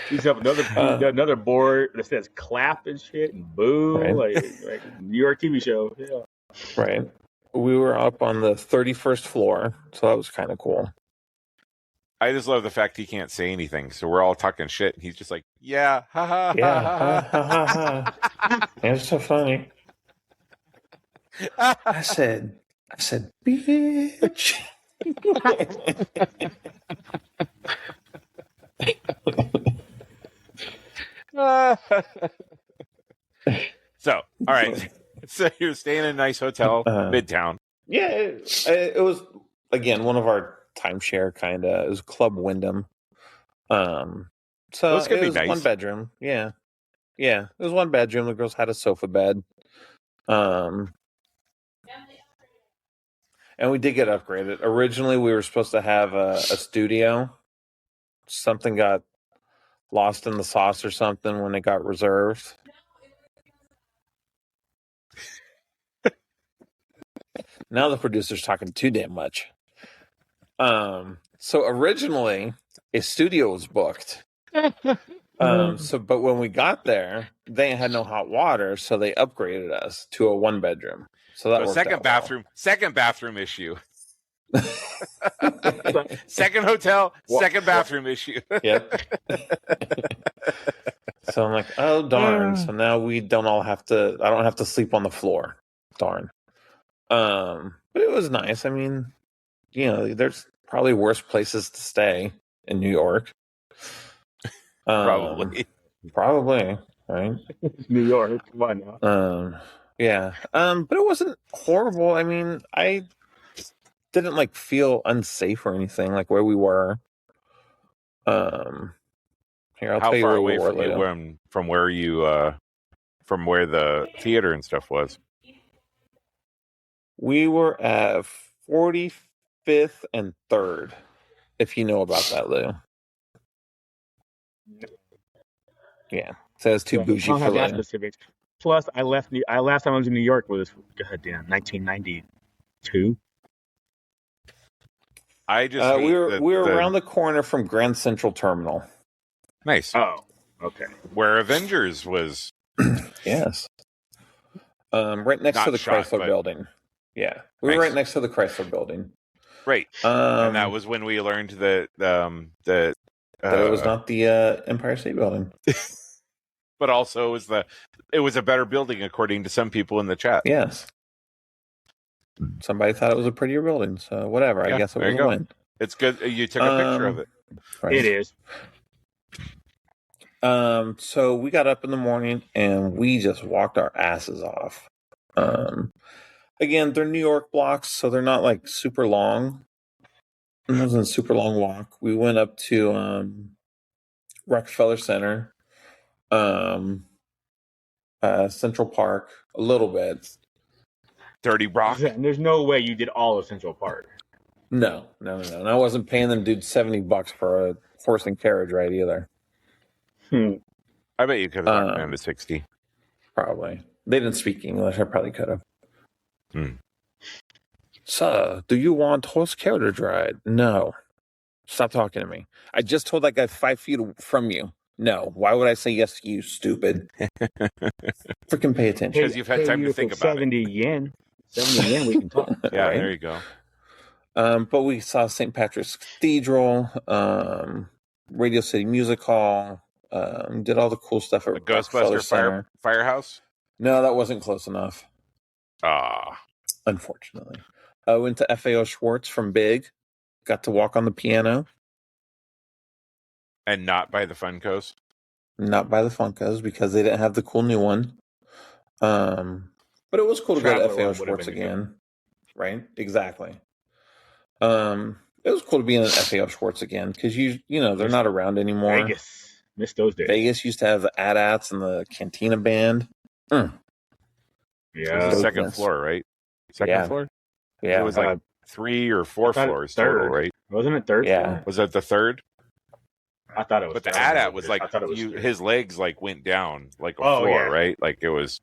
He's up another board that says clap and shit and boo, like New York TV show. Yeah. Right. We were up on the 31st floor, so that was kind of cool. I just love the fact he can't say anything, so we're all talking shit. And he's just like, yeah, ha ha, yeah, ha ha ha. It's so funny. I said, bitch. So, all right. So you're staying in a nice hotel, Midtown. Yeah, it was again one of our timeshare kind of. It was Club Wyndham. So Those could it be was nice. one bedroom. Yeah. It was one bedroom. The girls had a sofa bed. And we did get upgraded. Originally, we were supposed to have a studio. Something got lost in the sauce or something when it got reserved. Now the producer's talking too damn much. So originally, a studio was booked. But when we got there, they had no hot water, so they upgraded us to a one bedroom. So that worked out second bathroom issue. Second hotel, second bathroom issue. Yep. So I'm like, oh darn. So now I don't have to sleep on the floor. Darn. But it was nice. I mean, there's probably worse places to stay in New York. Probably, right? New York, why not? Yeah. But it wasn't horrible. I mean, I didn't feel unsafe or anything like where we were. Here, I'll How tell you far where away we were from you from where the theater and stuff was? We were at 45th and 3rd, if you know about that, Lou. Yeah. So it's too bougie for that specifics. Plus, last time I was in New York was goddamn 1992. I just we were around the corner from Grand Central Terminal. Nice. Oh, okay. Where Avengers was. Yes. Right next to the Chrysler building. Yeah. We were right next to the Chrysler building. Right. And that was when we learned that that it was not the Empire State Building. But also it was a better building according to some people in the chat. Yes. Somebody thought it was a prettier building, so whatever. I guess it was a win. It's good. You took a picture of it. Right. It is. So we got up in the morning and we just walked our asses off. Again, they're New York blocks, so they're not super long. It wasn't a super long walk. We went up to Rockefeller Center. Central Park, a little bit. 30 Rock. And there's no way you did all of Central Park. No. And I wasn't paying them dude $70 for a horse and carriage ride either. I bet you could have gone down to 60. Probably. They didn't speak English. I probably could have. Hmm. Sir, do you want horse carriage ride? No. Stop talking to me. I just told that guy 5 feet from you. No. Why would I say yes to you, stupid? Freaking pay attention. Because you've had time to think about 70 yen. 70 yen, we can talk. Yeah, Right? there you go. But we saw St. Patrick's Cathedral, Radio City Music Hall, did all the cool stuff at The Ghostbuster Firehouse? No, that wasn't close enough, unfortunately. I went to FAO Schwartz from Big, got to walk on the piano. And not by the Funkos? Not by the Funkos, because they didn't have the cool new one. But it was cool to go to FAO Schwartz again. Right? Exactly. It was cool to be in an FAO Schwartz again, because you know they're not around anymore. Vegas. Missed those days. Vegas used to have the AT-ATs and the Cantina Band. Yeah. Yeah. The second floor, right? Second floor? Yeah. It was like 3 or 4 floors total, right? Wasn't it third floor? Was that the third? I thought it was. But the AT-AT was like, his legs like went down like a floor, right? Like it was.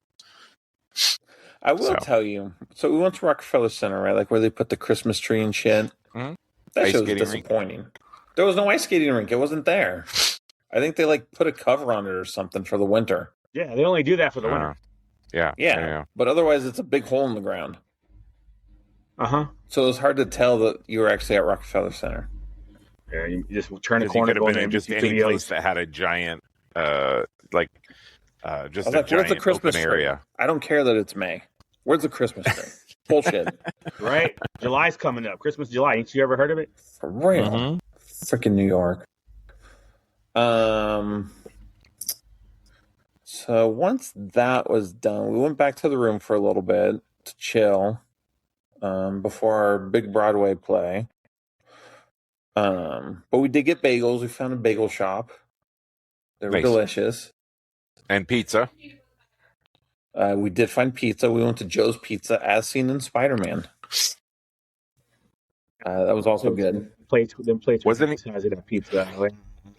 I will tell you. So we went to Rockefeller Center, right? Like where they put the Christmas tree and shit. Mm-hmm. That shit was disappointing. Rink. There was no ice skating rink. It wasn't there. I think they like put a cover on it or something for the winter. Yeah, they only do that for the winter. Yeah. But otherwise, it's a big hole in the ground. So it was hard to tell that you were actually at Rockefeller Center. Yeah, you just turn the corner. You could have been in just any place that had a giant, just a giant Christmas open area. I don't care that it's May. Where's the Christmas tree? Bullshit. Right? July's coming up. Christmas, July. Ain't you ever heard of it? For real. Mm-hmm. Freaking New York. So once that was done, we went back to the room for a little bit to chill before our big Broadway play. But we did get bagels. We found a bagel shop. They were delicious. And pizza. We did find pizza. We went to Joe's Pizza, as seen in Spider-Man. That was also good. Plates wasn't it? Size of that pizza.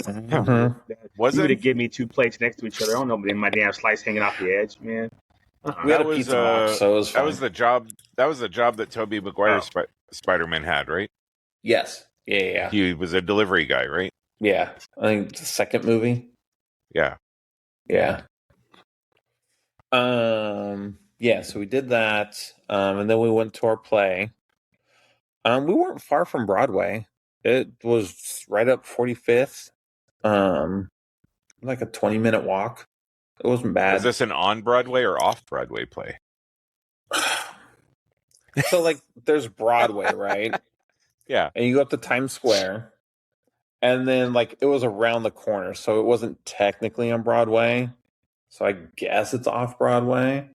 Mm-hmm. Was it? To give me 2 plates next to each other. I don't know, but my damn slice hanging off the edge, man. We had a pizza box, so it was fun. That was the job. That was the job that Tobey Maguire's Spider-Man had, right? Yes. Yeah. He was a delivery guy, right? Yeah. I think it's the second movie. Yeah. Yeah. So we did that. And then we went to our play. We weren't far from Broadway. It was right up 45th. Like a 20-minute walk. It wasn't bad. Is this an on-Broadway or off-Broadway play? So, like, there's Broadway, right? Yeah. And you go up to Times Square. And then, like, it was around the corner. So it wasn't technically on Broadway. So I guess it's off-Broadway.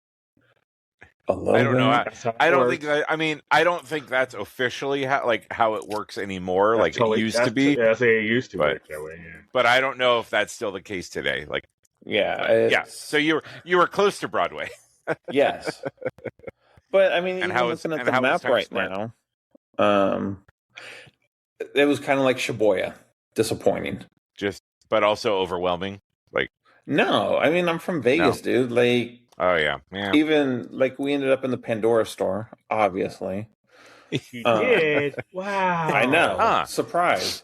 I don't know. I don't think that. I mean, I don't think that's officially how it works anymore. Like it used to be. Yeah, I say it used to work that way. Yeah. But I don't know if that's still the case today. Like, yeah. So you were close to Broadway. Yes. But I mean, looking at the map right now, it was kind of like Shibuya, disappointing. But also overwhelming. Like, no, I mean, I'm from Vegas, dude. Like. Oh, yeah. Even, like, we ended up in the Pandora store, obviously. You did? Wow. I know. Surprise.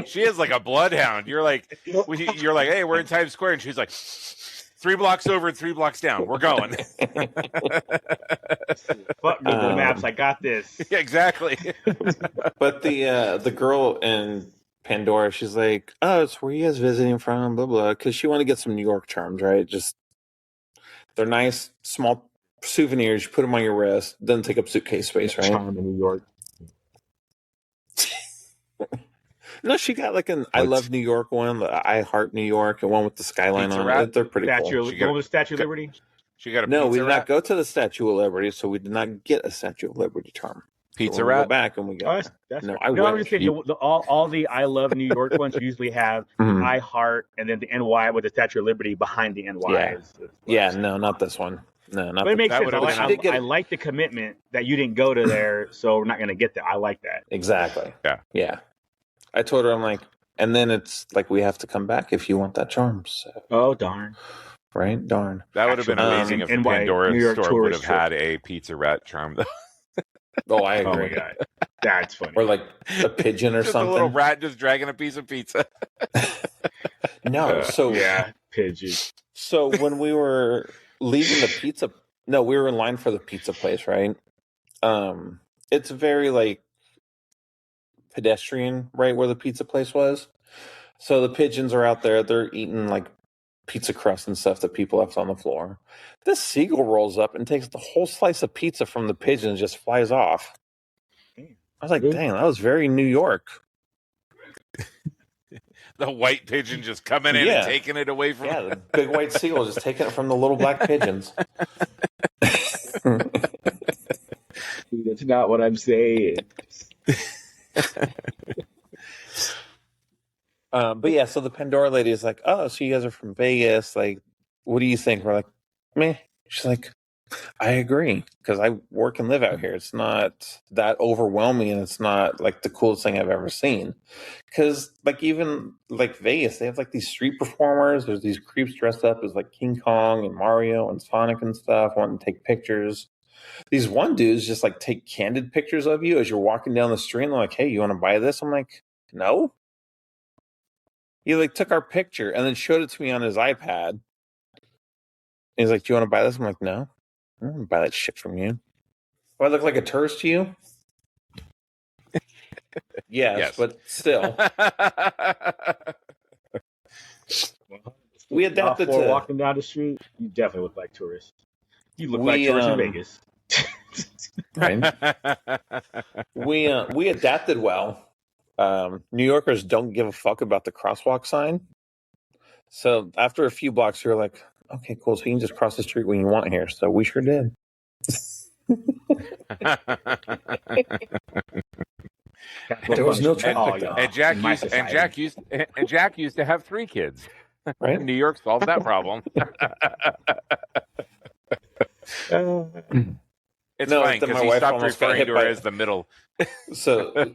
She is like a bloodhound. You're like, hey, we're in Times Square. And she's like, 3 blocks over and 3 blocks down. We're going. Fuck Google Maps. I got this. Yeah, exactly. But the girl in Pandora, she's like, oh, it's where you guys visiting from, blah blah, because she wanted to get some New York charms, right? Just they're nice small souvenirs. You put them on your wrist, doesn't take up suitcase space, right? Charm in New York. No, she got like an I Love New York one, the I Heart New York, and one with the skyline on it. They're pretty cool. Go to the Statue of Liberty. She got a no, we did not go to the Statue of Liberty, so we did not get a Statue of Liberty charm. Pizza so we Rat? go back and we go. That's no, fair. I No, I'm wish. just saying, all the I Love New York ones usually have I Heart and then the NY with the Statue of Liberty behind the NY. Yeah. Yeah, no, not this one. No, not But it makes that sense. would've been I like the commitment that you didn't go to there, so we're not going to get there. I like that. Exactly. Yeah. Yeah. I told her, I'm like, and then it's like, we have to come back if you want that charm. So, Oh, darn. right? Darn. That would have been amazing if NY, Pandora New York store would have tourist trip. had a Pizza Rat charm, though. Oh, I Oh, agree. my God. That's funny. Or like a pigeon or Just something. a little rat just dragging a piece of pizza. No, so yeah, pigeon. So when we were leaving the pizza, no, we were in line for the pizza place, right? It's very like pedestrian, right where the pizza place was. So the pigeons are out there; they're eating like pizza crust and stuff that people left on the floor. This seagull rolls up and takes the whole slice of pizza from the pigeon and just flies off. I was like, "Dang, that was very New York." The white pigeon just coming in and taking it away from the big white seagull just taking it from the little black pigeons. That's not what I'm saying. But yeah, so the Pandora lady is like, "Oh, so you guys are from Vegas? Like, what do you think?" We're like, "Meh." She's like, "I agree because I work and live out here. It's not that overwhelming, and it's not like the coolest thing I've ever seen. Because like even like Vegas, they have like these street performers. There's these creeps dressed up as like King Kong and Mario and Sonic and stuff, wanting to take pictures. These one dudes just like take candid pictures of you as you're walking down the street. And they're like, "Hey, you want to buy this?" I'm like, "No." He like took our picture and then showed it to me on his iPad. He's like, "Do you want to buy this?" I'm like, "No, I don't want to buy that shit from you. Do I look like a tourist to you?" yes, but still. We adapted to walking down the street. You definitely look like tourists. You look like tourists in Vegas. Right? We adapted well. New Yorkers don't give a fuck about the crosswalk sign. So after a few blocks, you're like, "Okay, cool. So you can just cross the street when you want here." So we sure did. There was no traffic. And Jack used to have 3 kids. Right? New York solved that problem. It's fine because he stopped referring to her as the middle. So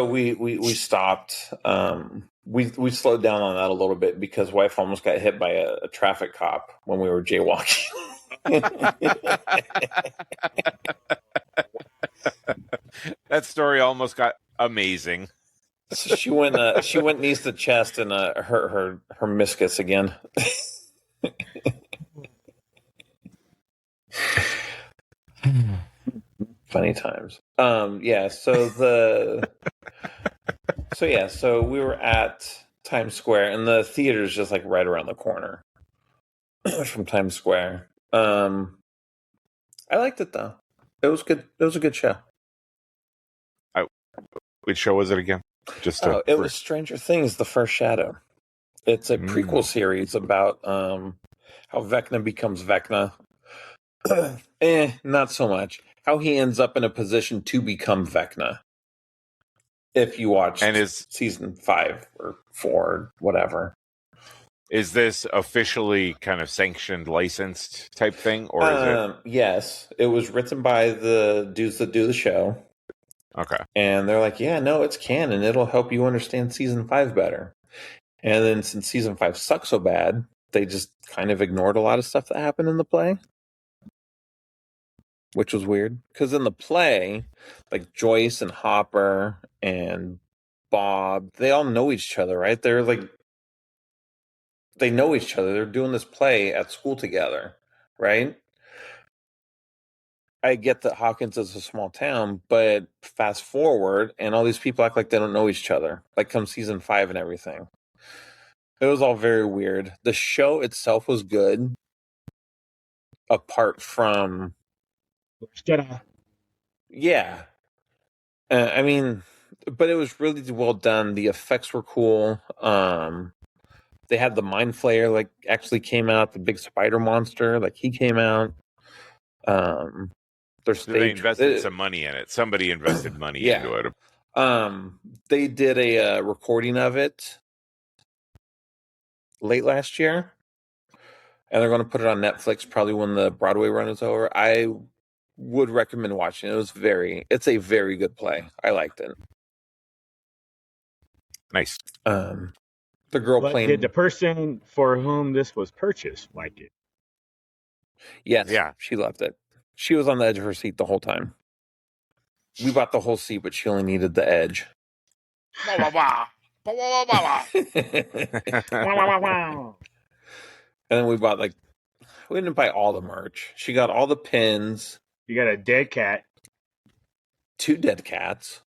we stopped. We slowed down on that a little bit because wife almost got hit by a traffic cop when we were jaywalking. That story almost got amazing. So she went knees to chest and her meniscus again. Funny times. So we were at Times Square and the theater is just like right around the corner from Times Square. I liked it though. It was good. It was a good show. Which show was it again? It was Stranger Things: The First Shadow. It's a prequel series about how Vecna becomes Vecna. Not so much. How he ends up in a position to become Vecna. If you watch season 5 or 4, whatever. Is this officially kind of sanctioned, licensed type thing, or is it? Yes, it was written by the dudes that do the show. Okay, and they're like, "Yeah, no, it's canon. It'll help you understand season 5 better." And then since season 5 sucked so bad, they just kind of ignored a lot of stuff that happened in the play, which was weird. Because in the play, like Joyce and Hopper and Bob, they all know each other, right? They're like, they know each other. They're doing this play at school together, right? I get that Hawkins is a small town, but fast forward, and all these people act like they don't know each other. Like come season 5 and everything. It was all very weird. The show itself was good, apart from... Yeah. I mean, but it was really well done. The effects were cool. They had the Mind Flayer, like, actually came out. The big spider monster, like, he came out. Their They stage. invested some money in it. Somebody invested money into it. They did a recording of it late last year, and they're going to put it on Netflix probably when the Broadway run is over. I would recommend watching it. It's a very good play. I liked it. Nice. The girl But playing. did the person for whom this was purchased like it? Yes. Yeah. She loved it. She was on the edge of her seat the whole time. We bought the whole seat, but she only needed the edge. And then we didn't buy all the merch. She got all the pins. You got a dead cat. 2 dead cats.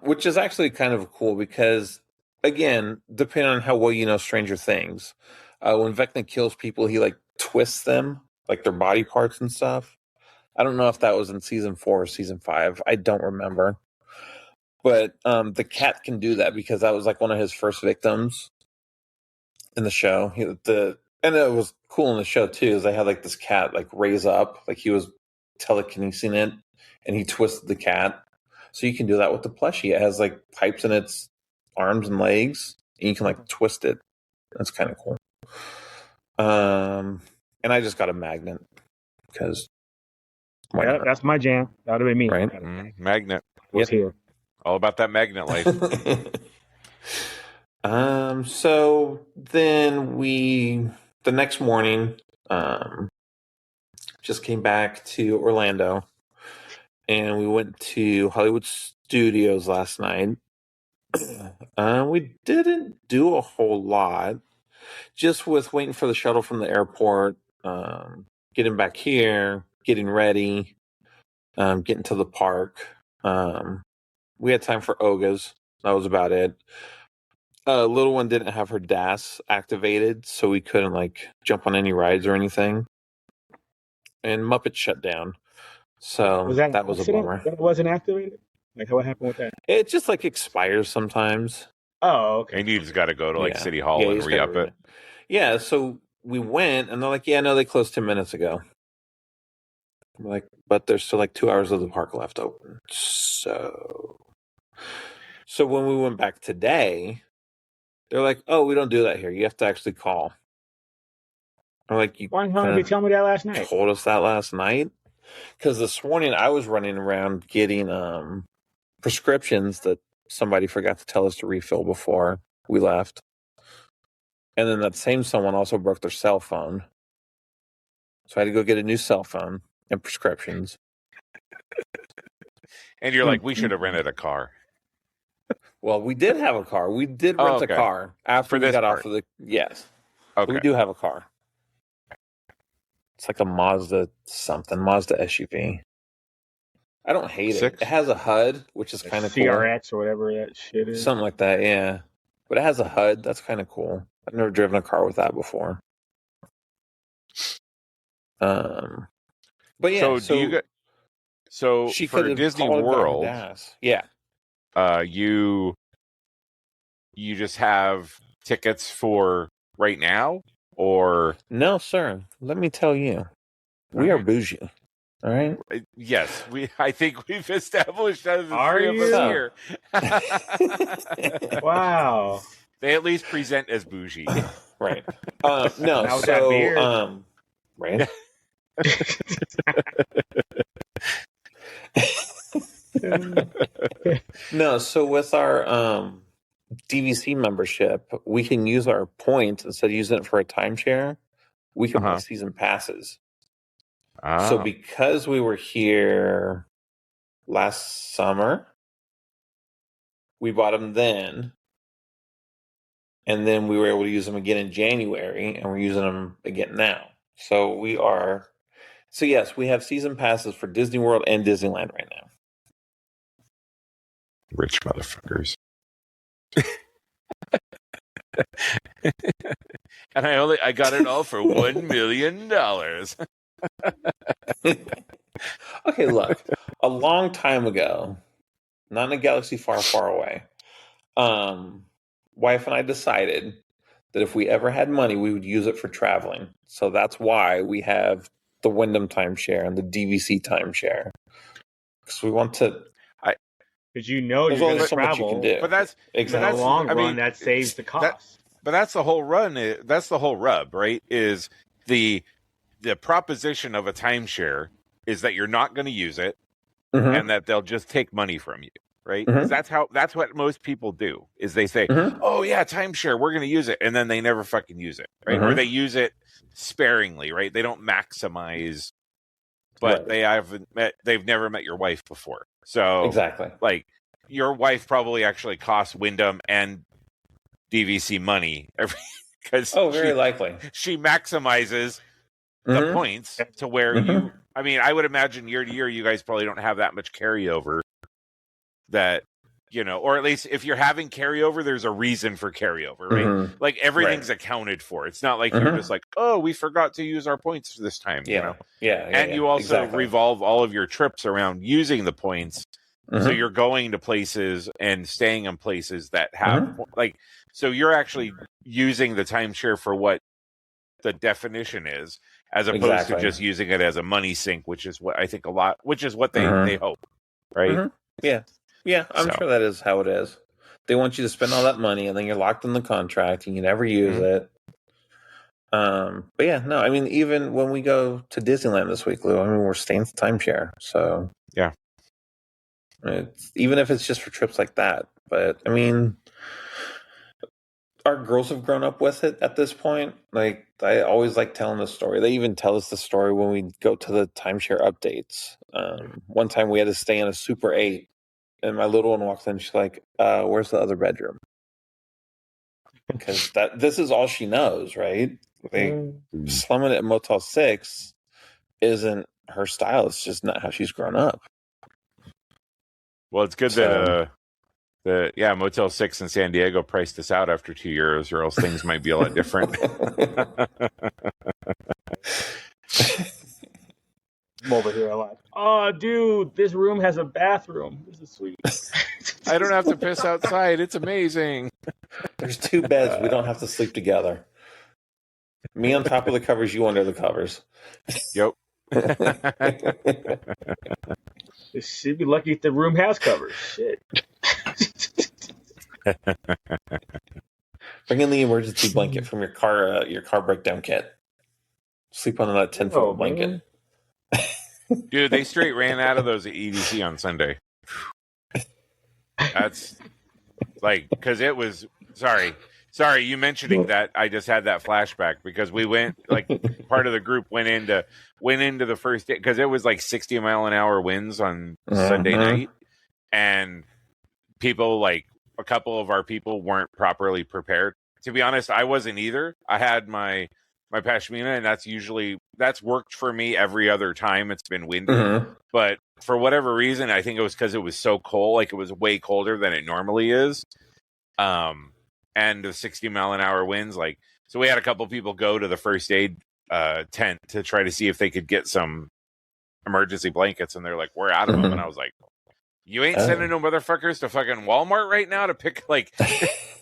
Which is actually kind of cool because, again, depending on how well you know Stranger Things, when Vecna kills people, he twists them, their body parts and stuff. I don't know if that was in season 4 or season 5. I don't remember. But the cat can do that because that was one of his first victims in the show. And it was cool in the show too, is they had this cat raise up, he was telekinesing it, and he twisted the cat. So you can do that with the plushie. It has pipes in its arms and legs, and you can twist it. That's kind of cool. And I just got a magnet because That's my jam. That would have been me. Right? Magnet. Was here. All about that magnet life. So then the next morning, just came back to Orlando, and we went to Hollywood Studios last night. We didn't do a whole lot, just with waiting for the shuttle from the airport, getting back here, getting ready, getting to the park. We had time for Ogas. That was about it. Little one didn't have her DAS activated, so we couldn't jump on any rides or anything. And Muppet shut down, so that was a bummer. That wasn't activated. What happened with that? It just expires sometimes. Oh, okay. And you just got to go to City Hall and re-up it. Yeah, so we went, and they're like, "Yeah, no, they closed 10 minutes ago." I'm but there's still 2 hours of the park left open. So when we went back today, they're like, "Oh, we don't do that here. You have to actually call." I'm why didn't you tell me that last night? Told us that last night? Because this morning I was running around getting prescriptions that somebody forgot to tell us to refill before we left. And then that same someone also broke their cell phone. So I had to go get a new cell phone and prescriptions. And you're we should have rented a car. Well, we did have a car. We did rent a car after we got off of the... Yes. Okay. We do have a car. It's a Mazda SUV. I don't hate it. It has a HUD, which is kind of cool. CRX or whatever that shit is. Something like that, yeah. But it has a HUD. That's kind of cool. I've never driven a car with that before. But yeah, so for Disney World, yeah. You just have tickets for right now, or no, sir? Let me tell you, we are bougie. All right. Yes, I think we've established that. Three of us here. Wow. They at least present as bougie, right? No, so right. No, so with our DVC membership, we can use our points instead of using it for a timeshare. We can buy season passes. So because we were here last summer, we bought them then, and then we were able to use them again in January, and we're using them again now. So yes, we have season passes for Disney World and Disneyland right now. Rich motherfuckers. And I got it all for $1 million. Okay, look, a long time ago, not in a galaxy far, far away, wife and I decided that if we ever had money, we would use it for traveling. So that's why we have the Wyndham timeshare and the DVC timeshare. Because we want to... Because you're going to travel. Do. But that's exactly. In the long run, that saves the cost. But that's the whole run. That's the whole rub, right? Is the proposition of a timeshare is that you're not going to use it, and that they'll just take money from you, right? Because that's what most people do. Is they say, "Oh yeah, timeshare, we're going to use it," and then they never fucking use it, right? Or they use it sparingly, right? They don't maximize. But they've never met your wife before. So exactly, like your wife probably actually costs Wyndham and DVC money because very likely she maximizes the points to where you. I mean, I would imagine year to year, you guys probably don't have that much carryover. That or at least if you're having carryover, there's a reason for carryover, right? Like everything's accounted for. It's not like you're just like, oh, we forgot to use our points this time. Yeah, and you also revolve all of your trips around using the points. So you're going to places and staying in places that have so you're actually using the timeshare for what the definition is, as opposed to just using it as a money sink, which is what I think which is what they hope, right? Yeah, I'm sure that is how it is. They want you to spend all that money, and then you're locked in the contract, and you never use it. But yeah, no, I mean, even when we go to Disneyland this week, Lou, I mean, we're staying at the timeshare, so yeah. Even if it's just for trips like that, but I mean, our girls have grown up with it at this point. Like, I always like telling the story. They even tell us the story when we go to the timeshare updates. One time we had to stay in a Super 8. And my little one walks in, she's like, where's the other bedroom? Because this is all she knows, right? Slumming at Motel 6 isn't her style. It's just not how she's grown up. Well, it's good that Motel 6 in San Diego priced us out after 2 years, or else things might be a lot different. I'm over here like, oh, dude, this room has a bathroom. This is sweet. I don't have to piss outside. It's amazing. There's 2 beds. We don't have to sleep together. Me on top of the covers, you under the covers. Yep. She'd be lucky if the room has covers. Shit. Bring in the emergency blanket from your car breakdown kit. Sleep on that 10-foot blanket. Man. Dude, they straight ran out of those at EDC on Sunday. That's like, because it was sorry, you mentioning that, I just had that flashback because we went, like, part of the group went into the first day because it was like 60-mile-an-hour winds on Sunday night, and people, like a couple of our people, weren't properly prepared. To be honest, I wasn't either. I had my pashmina, and that's worked for me every other time it's been windy. But for whatever reason, I think it was because it was so cold, like it was way colder than it normally is. And the 60-mile-an-hour winds, like, so we had a couple people go to the first aid tent to try to see if they could get some emergency blankets, and they're like, we're out of them. And I was like, you ain't sending no motherfuckers to fucking Walmart right now to pick, like,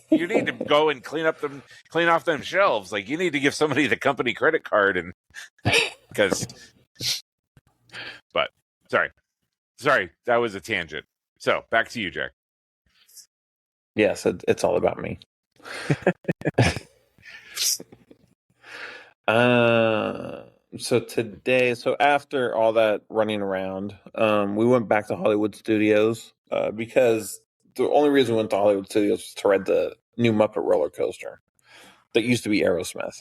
you need to go and clean off them shelves. Like, you need to give somebody the company credit card, and because, but sorry, that was a tangent. So back to you, Jack. Yes, it's all about me. So after all that running around, we went back to Hollywood Studios because the only reason we went to Hollywood Studios was to ride the new Muppet roller coaster that used to be Aerosmith.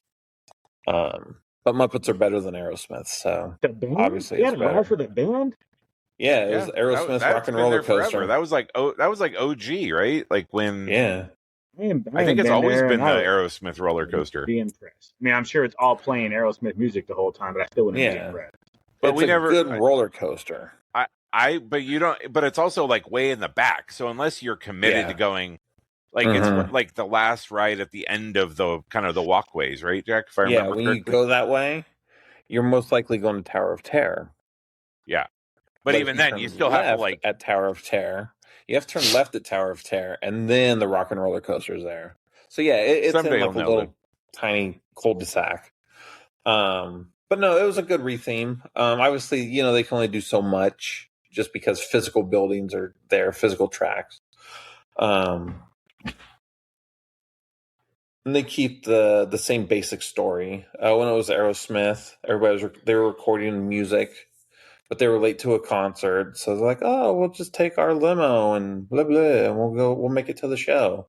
But Muppets are better than Aerosmith, so the band? Obviously it's better. For the band? Yeah, it was Aerosmith's Rock and Roller Coaster. That was like OG, right? Like when I think it's always been the Aerosmith roller coaster. Be impressed. I mean, I'm sure it's all playing Aerosmith music the whole time, but I still wouldn't be impressed. But it's a good roller coaster. But you don't. But it's also like way in the back. So unless you're committed to going, like it's like the last ride at the end of the kind of the walkways, right, Jack? If I remember when correctly. You go that way, you're most likely going to Tower of Terror. Yeah, but even then, you still have to like at Tower of Terror. You have to turn left at Tower of Terror, and then the Rock and Roller Coaster is there. So yeah, it's in like a little tiny cul-de-sac. But no, it was a good retheme. Obviously, they can only do so much just because physical buildings are there, physical tracks. And they keep the same basic story. When it was Aerosmith, they were recording music, but they were late to a concert, so they're like, "Oh, we'll just take our limo and blah blah, and we'll make it to the show."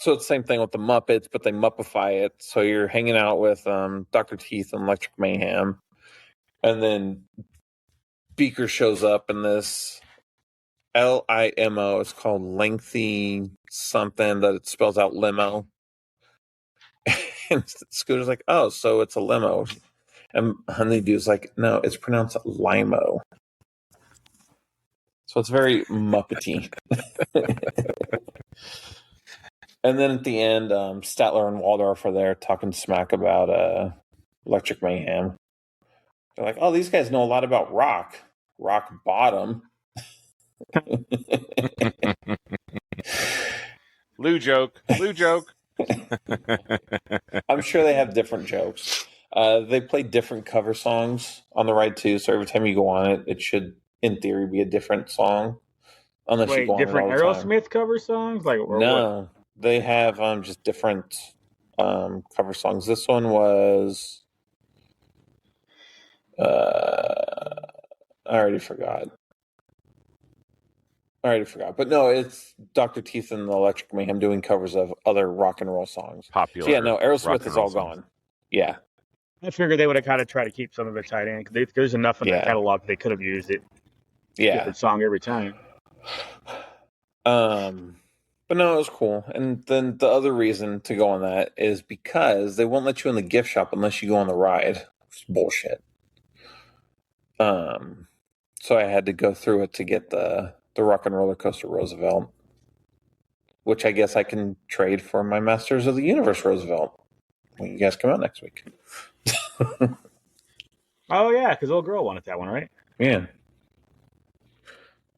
So it's the same thing with the Muppets, but they Muppify it. So you're hanging out with Dr. Teeth and Electric Mayhem, and then Beaker shows up in this LIMO. It's called Lengthy something that it spells out limo. And Scooter's like, "Oh, so it's a limo." And Honeydew like, "No, it's pronounced limo." So it's very Muppety. And then at the end, Statler and Waldorf are there talking smack about Electric Mayhem. They're like, "Oh, these guys know a lot about rock bottom." Lou joke. I'm sure they have different jokes. They play different cover songs on the ride too, so every time you go on it, it should, in theory, be a different song. Unless you go on different it all the time. Aerosmith cover songs, No, what? They have just different cover songs. This one was I already forgot. But no, it's Dr. Teeth and the Electric Mayhem doing covers of other rock and roll songs. Popular. So yeah, no, Aerosmith is all gone. Yeah. I figured they would have kind of tried to keep some of it tied in, because there's enough in the catalog they could have used it. Yeah. Different song every time. But no, it was cool. And then the other reason to go on that is because they won't let you in the gift shop unless you go on the ride. It's bullshit. So I had to go through it to get the Rock and Roller Coaster Roosevelt, which I guess I can trade for my Masters of the Universe Roosevelt when you guys come out next week. Oh yeah, because little girl wanted that one, right? Yeah.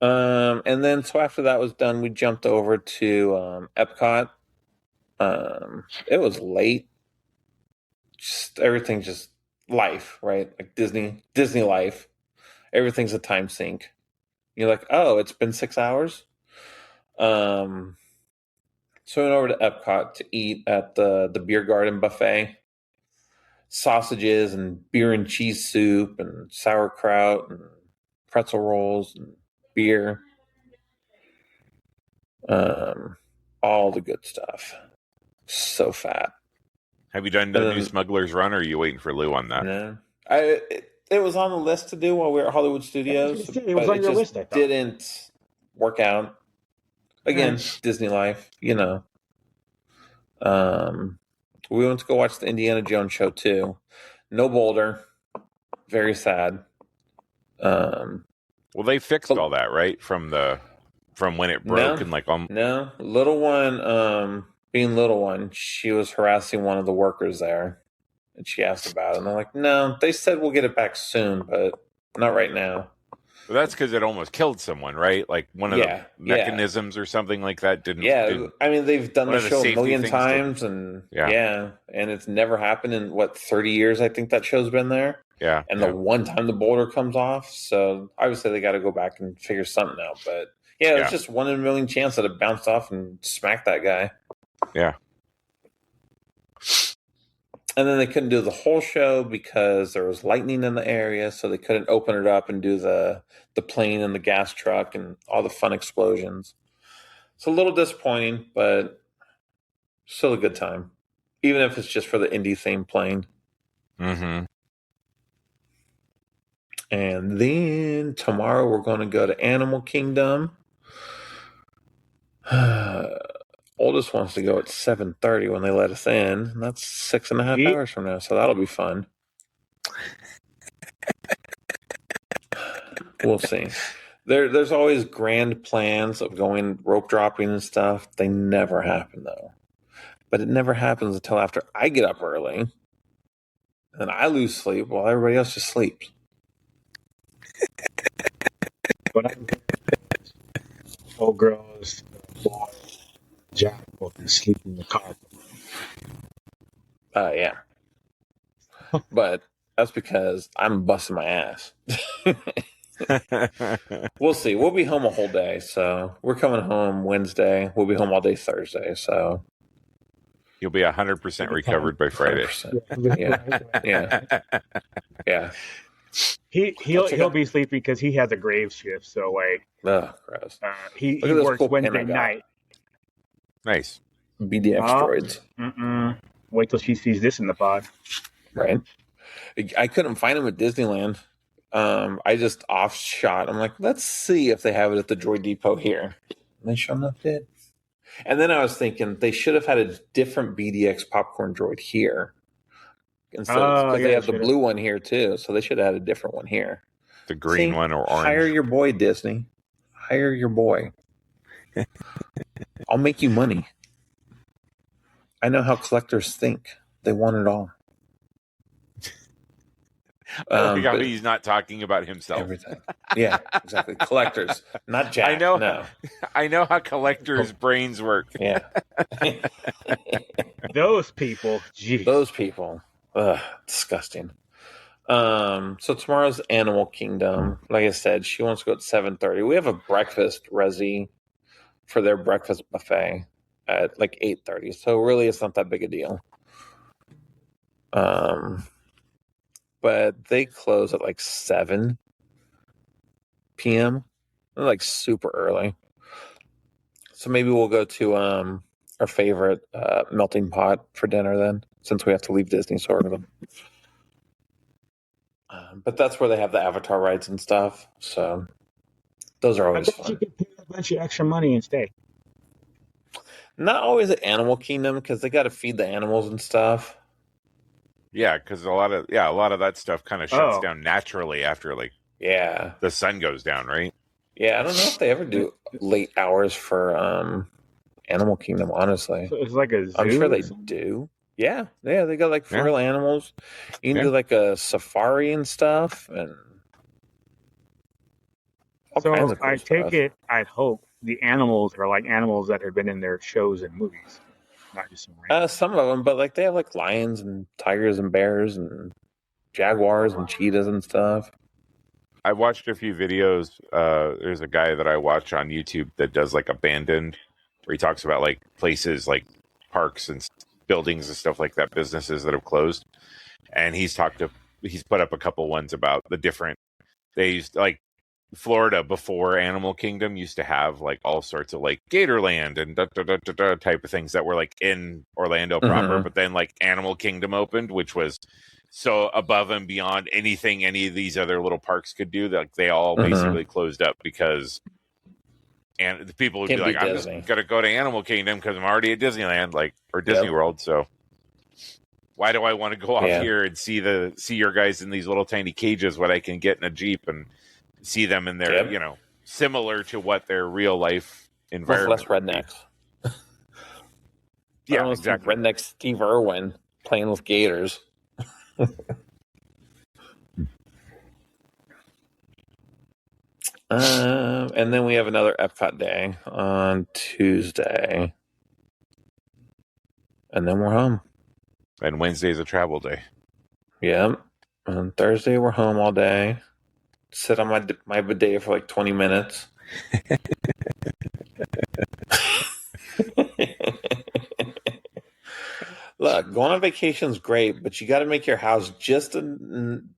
And then so after that was done, we jumped over to Epcot. It was late. Everything's just life, right? Like Disney life. Everything's a time sink. You're like, oh, it's been 6 hours. So we went over to Epcot to eat at the beer garden buffet. Sausages and beer and cheese soup and sauerkraut and pretzel rolls and beer. All the good stuff. So fat. Have you done the new Smuggler's Run, or are you waiting for Lou on that? No. It was on the list to do while we were at Hollywood Studios. It was on your list, I thought. Didn't work out. Again, Disney life, We went to go watch the Indiana Jones show too. No Boulder. Very sad. Well, they fixed all that, right? From when it broke No, little one, being little one, she was harassing one of the workers there. And she asked about it, and they're like, "No, they said we'll get it back soon, but not right now." Well, that's because it almost killed someone, right? Like one of the mechanisms or something like that didn't. Yeah, I mean they've done the show a million times, and and it's never happened in 30 years. I think that show's been there. Yeah, and the one time the boulder comes off, so obviously they got to go back and figure something out. But yeah, it's just 1 in a million chance that it bounced off and smacked that guy. Yeah. And then they couldn't do the whole show because there was lightning in the area, so they couldn't open it up and do the plane and the gas truck and all the fun explosions. It's a little disappointing, but still a good time, even if it's just for the indie theme playing. Mm-hmm. And then tomorrow we're going to go to Animal Kingdom. Oldest wants to go at 7:30 when they let us in. And that's 6.5 hours from now, so that'll be fun. We'll see. There's always grand plans of going rope dropping and stuff. They never happen though. But it never happens until after I get up early, and I lose sleep while everybody else just sleeps. But old girls, boy, Jack, both sleep in the car. Yeah. but that's because I'm busting my ass. We'll see. We'll be home a whole day, so we're coming home Wednesday. We'll be home all day Thursday, so You'll be 100% recovered by Friday. 100%. Yeah. He'll be sleepy because he has a grave shift. So like, gross. he works cool Wednesday night. Nice. BDX droids. Wait till she sees this in the pod. Right. I couldn't find them at Disneyland. I just off-shot. I'm like, let's see if they have it at the Droid Depot here. And they sure enough did. And then I was thinking they should have had a different BDX popcorn droid here. Because they have the blue one here too, so they should have had a different one here. The green one or orange. Hire your boy, Disney. Hire your boy. I'll make you money. I know how collectors think. They want it all. He's not talking about himself. Everything. Yeah, exactly. Collectors, not Jack. I know. No. I know how collectors' brains work. Yeah. Those people. Geez. Those people. Ugh, disgusting. So tomorrow's Animal Kingdom. Like I said, she wants to go at 7:30. We have a breakfast resi for their breakfast buffet at like 8:30. So really, it's not that big a deal. But they close at like 7 p.m. They're like super early. So maybe we'll go to our favorite melting pot for dinner then, since we have to leave Disney sort of. But that's where they have the Avatar rides and stuff. So those are always fun. You could pay a bunch of extra money and stay. Not always at Animal Kingdom because they got to feed the animals and stuff. Yeah, because a lot of that stuff kind of shuts down naturally after the sun goes down, right? Yeah, I don't know if they ever do late hours for Animal Kingdom. Honestly, so it's like a zoo. I'm sure they do. Yeah, they got like feral animals. You can do like a safari and stuff, and all kinds of cool stuff. I'd hope the animals are like animals that have been in their shows and movies. Not just some of them, but like they have like lions and tigers and bears and jaguars and cheetahs and stuff. I watched a few videos. There's a guy that I watch on YouTube that does like abandoned, where he talks about like places like parks and buildings and stuff like that, businesses that have closed. And he's put up a couple ones about the different. They used like Florida before Animal Kingdom used to have like all sorts of like Gatorland and type of things that were like in Orlando proper, but then like Animal Kingdom opened, which was so above and beyond anything any of these other little parks could do, that they all basically closed up because and the people would be like, I'm just gonna go to Animal Kingdom because I'm already at Disneyland, like, or Disney World, so why do I want to go out here and see your guys in these little tiny cages when I can get in a Jeep and see them in their, similar to what their real life environment. Less rednecks. Yeah, exactly. Redneck Steve Irwin playing with gators. And then we have another Epcot day on Tuesday. And then we're home. And Wednesday's a travel day. Yep. On Thursday, we're home all day. Sit on my bidet for like 20 minutes. Look, going on vacation is great, but you got to make your house just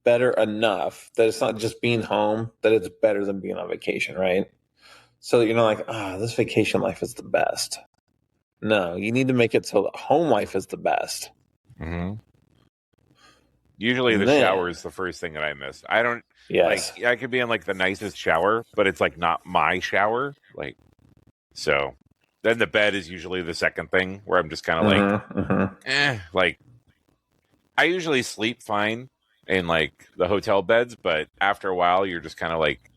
better enough that it's not just being home, that it's better than being on vacation, right? So you're not like, this vacation life is the best. No, you need to make it so that home life is the best. Mm-hmm. Usually the shower is the first thing that I miss. I don't like, I could be in like the nicest shower, but it's like not my shower. Like, so then the bed is usually the second thing where I'm just kind of like I usually sleep fine in like the hotel beds, but after a while you're just kind of like,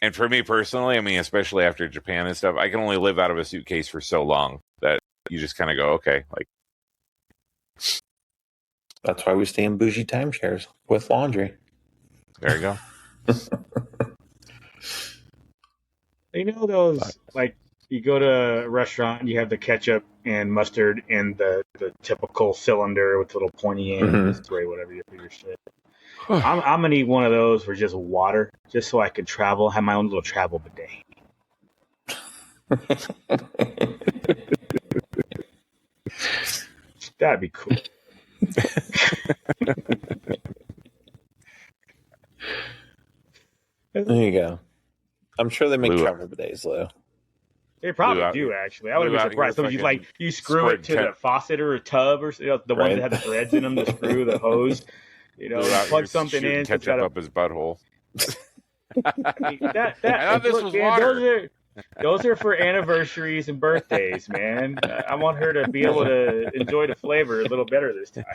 and for me personally, I mean, especially after Japan and stuff, I can only live out of a suitcase for so long that you just kind of go, okay, like. That's why we stay in bougie timeshares with laundry. There you go. You know those like You go to a restaurant and you have the ketchup and mustard in the typical cylinder with little pointy ends. Mhm. You spray whatever you put your shit. I'm gonna need one of those for just water, just so I could travel, have my own little travel bidet. That'd be cool. There you go. I'm sure they make Blew travel bidets, Lou. They probably Blew out do, here. actually. I would Blew have out been surprised. here So you fucking you screw it to squirt the faucet or a tub or the ones Right. that have the threads in them to screw the hose. You know, Blew out plug here something shooting in. So it's ketchup got up his butthole. I thought this was water. Those are for anniversaries and birthdays, man. I want her to be able to enjoy the flavor a little better this time.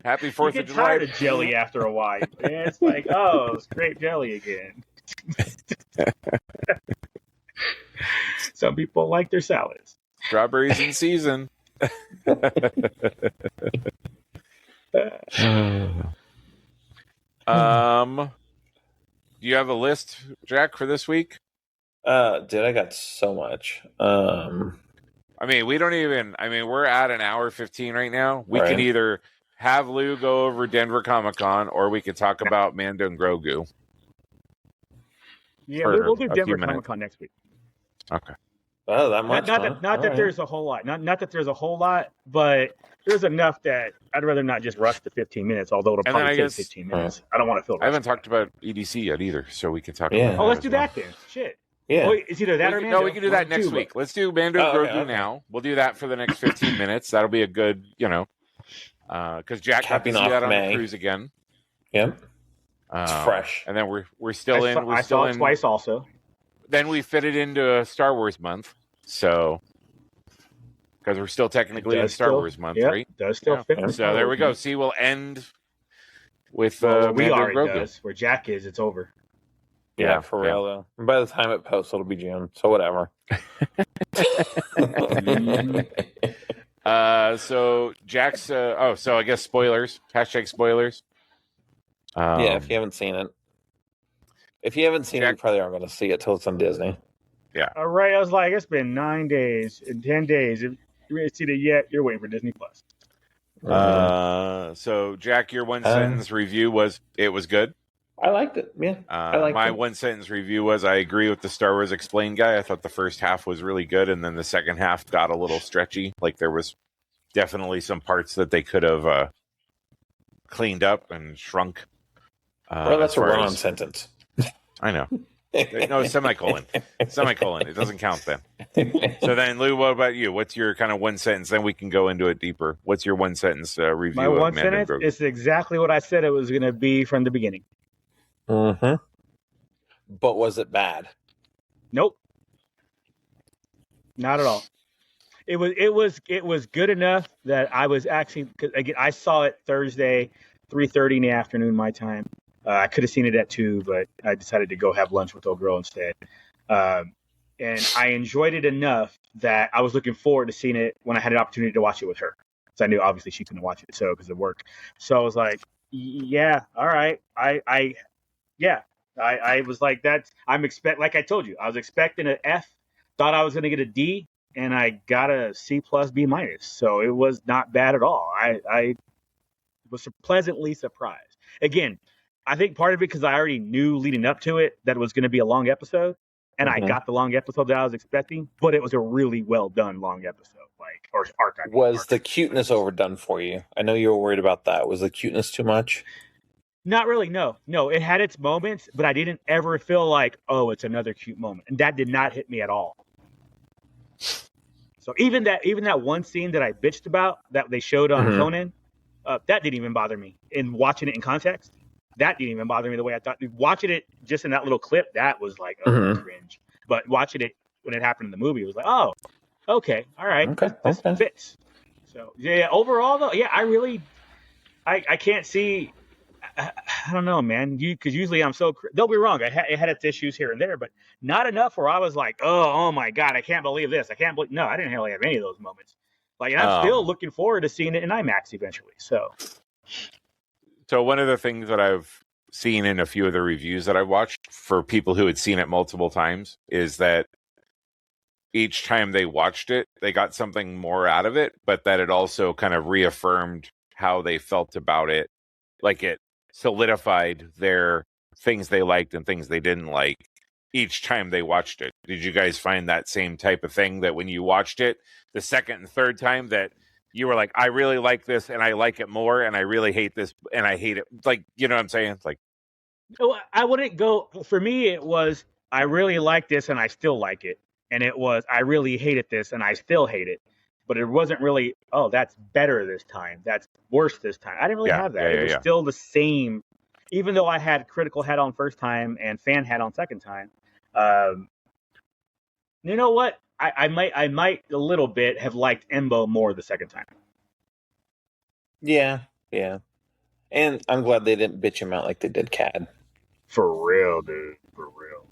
Happy You 4th get of July. tired of jelly after a while, man. It's like, oh, it's grape jelly again. Some people like their salads. Strawberries in season. Do you have a list, Jack, for this week? Dude, I got so much. I mean, we're at an hour 15 right now. We Right. can either have Lou go over Denver Comic Con, or we could talk about Mando and Grogu. Yeah, For we'll do a few Denver minutes. Comic Con next week. Okay. Oh, that much. Not huh? that All right. there's a whole lot. Not that there's a whole lot, but there's enough that I'd rather not just rush the 15 minutes, although it'll And then probably I take guess- 15 minutes. I don't want to feel I haven't rushed. talked about EDC yet either, so we can talk Yeah. about Oh, let's as do well. that then. Shit. Yeah. Oh, it's either that or Mando. No, we can do that next Two, week. Let's do Mando Oh, and okay, Grogu okay. now. We'll do that for the next 15 minutes. That'll be a good, because Jack got to Capping see off that on May. the cruise again. Yep. It's fresh. And then we're still in. We're I still saw in. it twice also. Then we fit it into a Star Wars month, so because we're still technically in Star Wars month, yep, right? Does still Yeah. fit. in So there we go. See, we'll end with Well, we Mando and already Grogu. does. Where Jack is, it's over. Yeah, for real though. And by the time it posts, it'll be June. So whatever. So Jack's. So I guess spoilers. Hashtag spoilers. Yeah, if you haven't seen it. If you haven't seen it, you probably aren't going to see it till it's on Disney. All right, I was like, it's been 9 days and 10 days. If you haven't seen it yet, you're waiting for Disney Plus. So Jack, your one sentence review was it was good. I liked it. Yeah, I liked my it. one sentence review was I agree with the Star Wars Explained guy. I thought the first half was really good, and then the second half got a little stretchy. Like there was definitely some parts that they could have cleaned up and shrunk. Well, that's a as far run-on as- sentence. I know. No, semicolon. Semicolon. It doesn't count then. So then, Lou, what about you? What's your kind of one sentence? Then we can go into it deeper. What's your one sentence review My of one Mando and sentence Grogu? is exactly what I said it was going to be from the beginning. Mm-hmm. But was it bad? Nope. Not at all. It was good enough that I was actually, cause again, I saw it Thursday, 3:30 in the afternoon my time. I could have seen it at 2, but I decided to go have lunch with old girl instead. And I enjoyed it enough that I was looking forward to seeing it when I had an opportunity to watch it with her. So I knew obviously she couldn't watch it because of work. So I was like, yeah, all right. I was like, like I told you, I was expecting an F, thought I was going to get a D, and I got a C plus B minus. So it was not bad at all. I was pleasantly surprised. Again, I think part of it because I already knew leading up to it that it was going to be a long episode, and I got the long episode that I was expecting, but it was a really well done long episode, or arc. Was the cuteness overdone for you? I know you were worried about that. Was the cuteness too much? Not really, no. It had its moments, but I didn't ever feel like, oh, it's another cute moment, and that did not hit me at all. So even that one scene that I bitched about that they showed on Conan, that didn't even bother me. In watching it in context, that didn't even bother me the way I thought. Watching it just in that little clip, that was like cringe. But watching it when it happened in the movie, it was like, oh, okay, all right, this fits. So yeah, overall though, yeah, I can't see. I don't know, man. Because usually I'm so. Don't be wrong. It had its issues here and there, but not enough where I was like, oh my god, I can't believe this. I can't believe. No, I didn't really have any of those moments. Like, and I'm still looking forward to seeing it in IMAX eventually. So one of the things that I've seen in a few of the reviews that I watched for people who had seen it multiple times is that each time they watched it, they got something more out of it, but that it also kind of reaffirmed how they felt about it. Like it solidified their things they liked and things they didn't like each time they watched it. Did you guys find that same type of thing, that when you watched it the second and third time, that you were like, I really like this and I like it more, and I really hate this and I hate it? Like, you know what I'm saying? It's like, I wouldn't go, for me, it was, I really like this and I still like it. And it was, I really hated this and I still hate it. But it wasn't really, oh, that's better this time, that's worse this time. I didn't really have that. It was still the same, even though I had critical hat on first time and fan hat on second time. You know what? I might a little bit have liked Embo more the second time. Yeah. And I'm glad they didn't bitch him out like they did Cad. For real, dude. For real.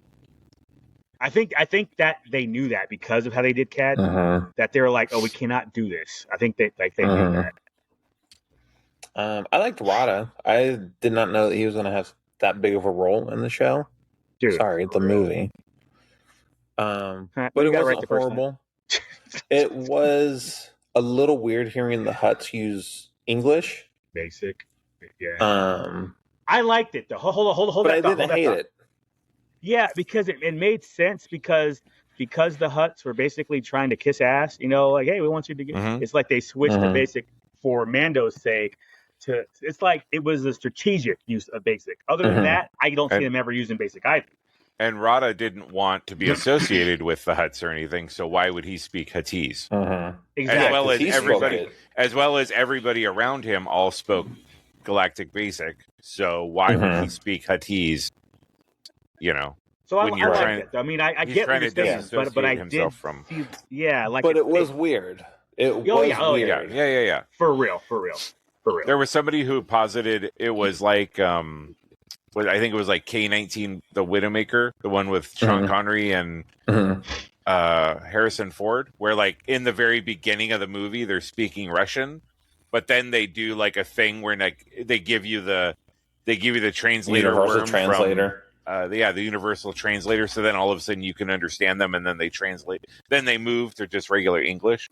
I think that they knew that because of how they did Cad, that they were like, oh, we cannot do this. I think they knew that. I liked Rada. I did not know that he was going to have that big of a role in the show. Dude, sorry, the movie. But it wasn't horrible. It was a little weird hearing the Hutts use English. Basic. Yeah. I liked it though. Hold but I didn't hate it. Yeah, because it made sense because the Hutts were basically trying to kiss ass, like, hey, we want you to get. It's like they switched to basic for Mando's sake. It's like it was a strategic use of basic. Other than that, I don't see them ever using basic either. And Rada didn't want to be associated with the Hutts or anything, so why would he speak Huttese? Exactly. As well as everybody around him all spoke Galactic Basic, so why would he speak Huttese? So I like it. I mean, I get what you're saying, but I did from. But it was weird. It was weird. Yeah. For real. There was somebody who posited it was like, I think it was like K-19, the Widowmaker, the one with Sean Connery and Harrison Ford, where like in the very beginning of the movie they're speaking Russian, but then they do like a thing where like they give you the translator, universal translator. The universal translator. So then all of a sudden you can understand them, and then they translate. Then they move to just regular English.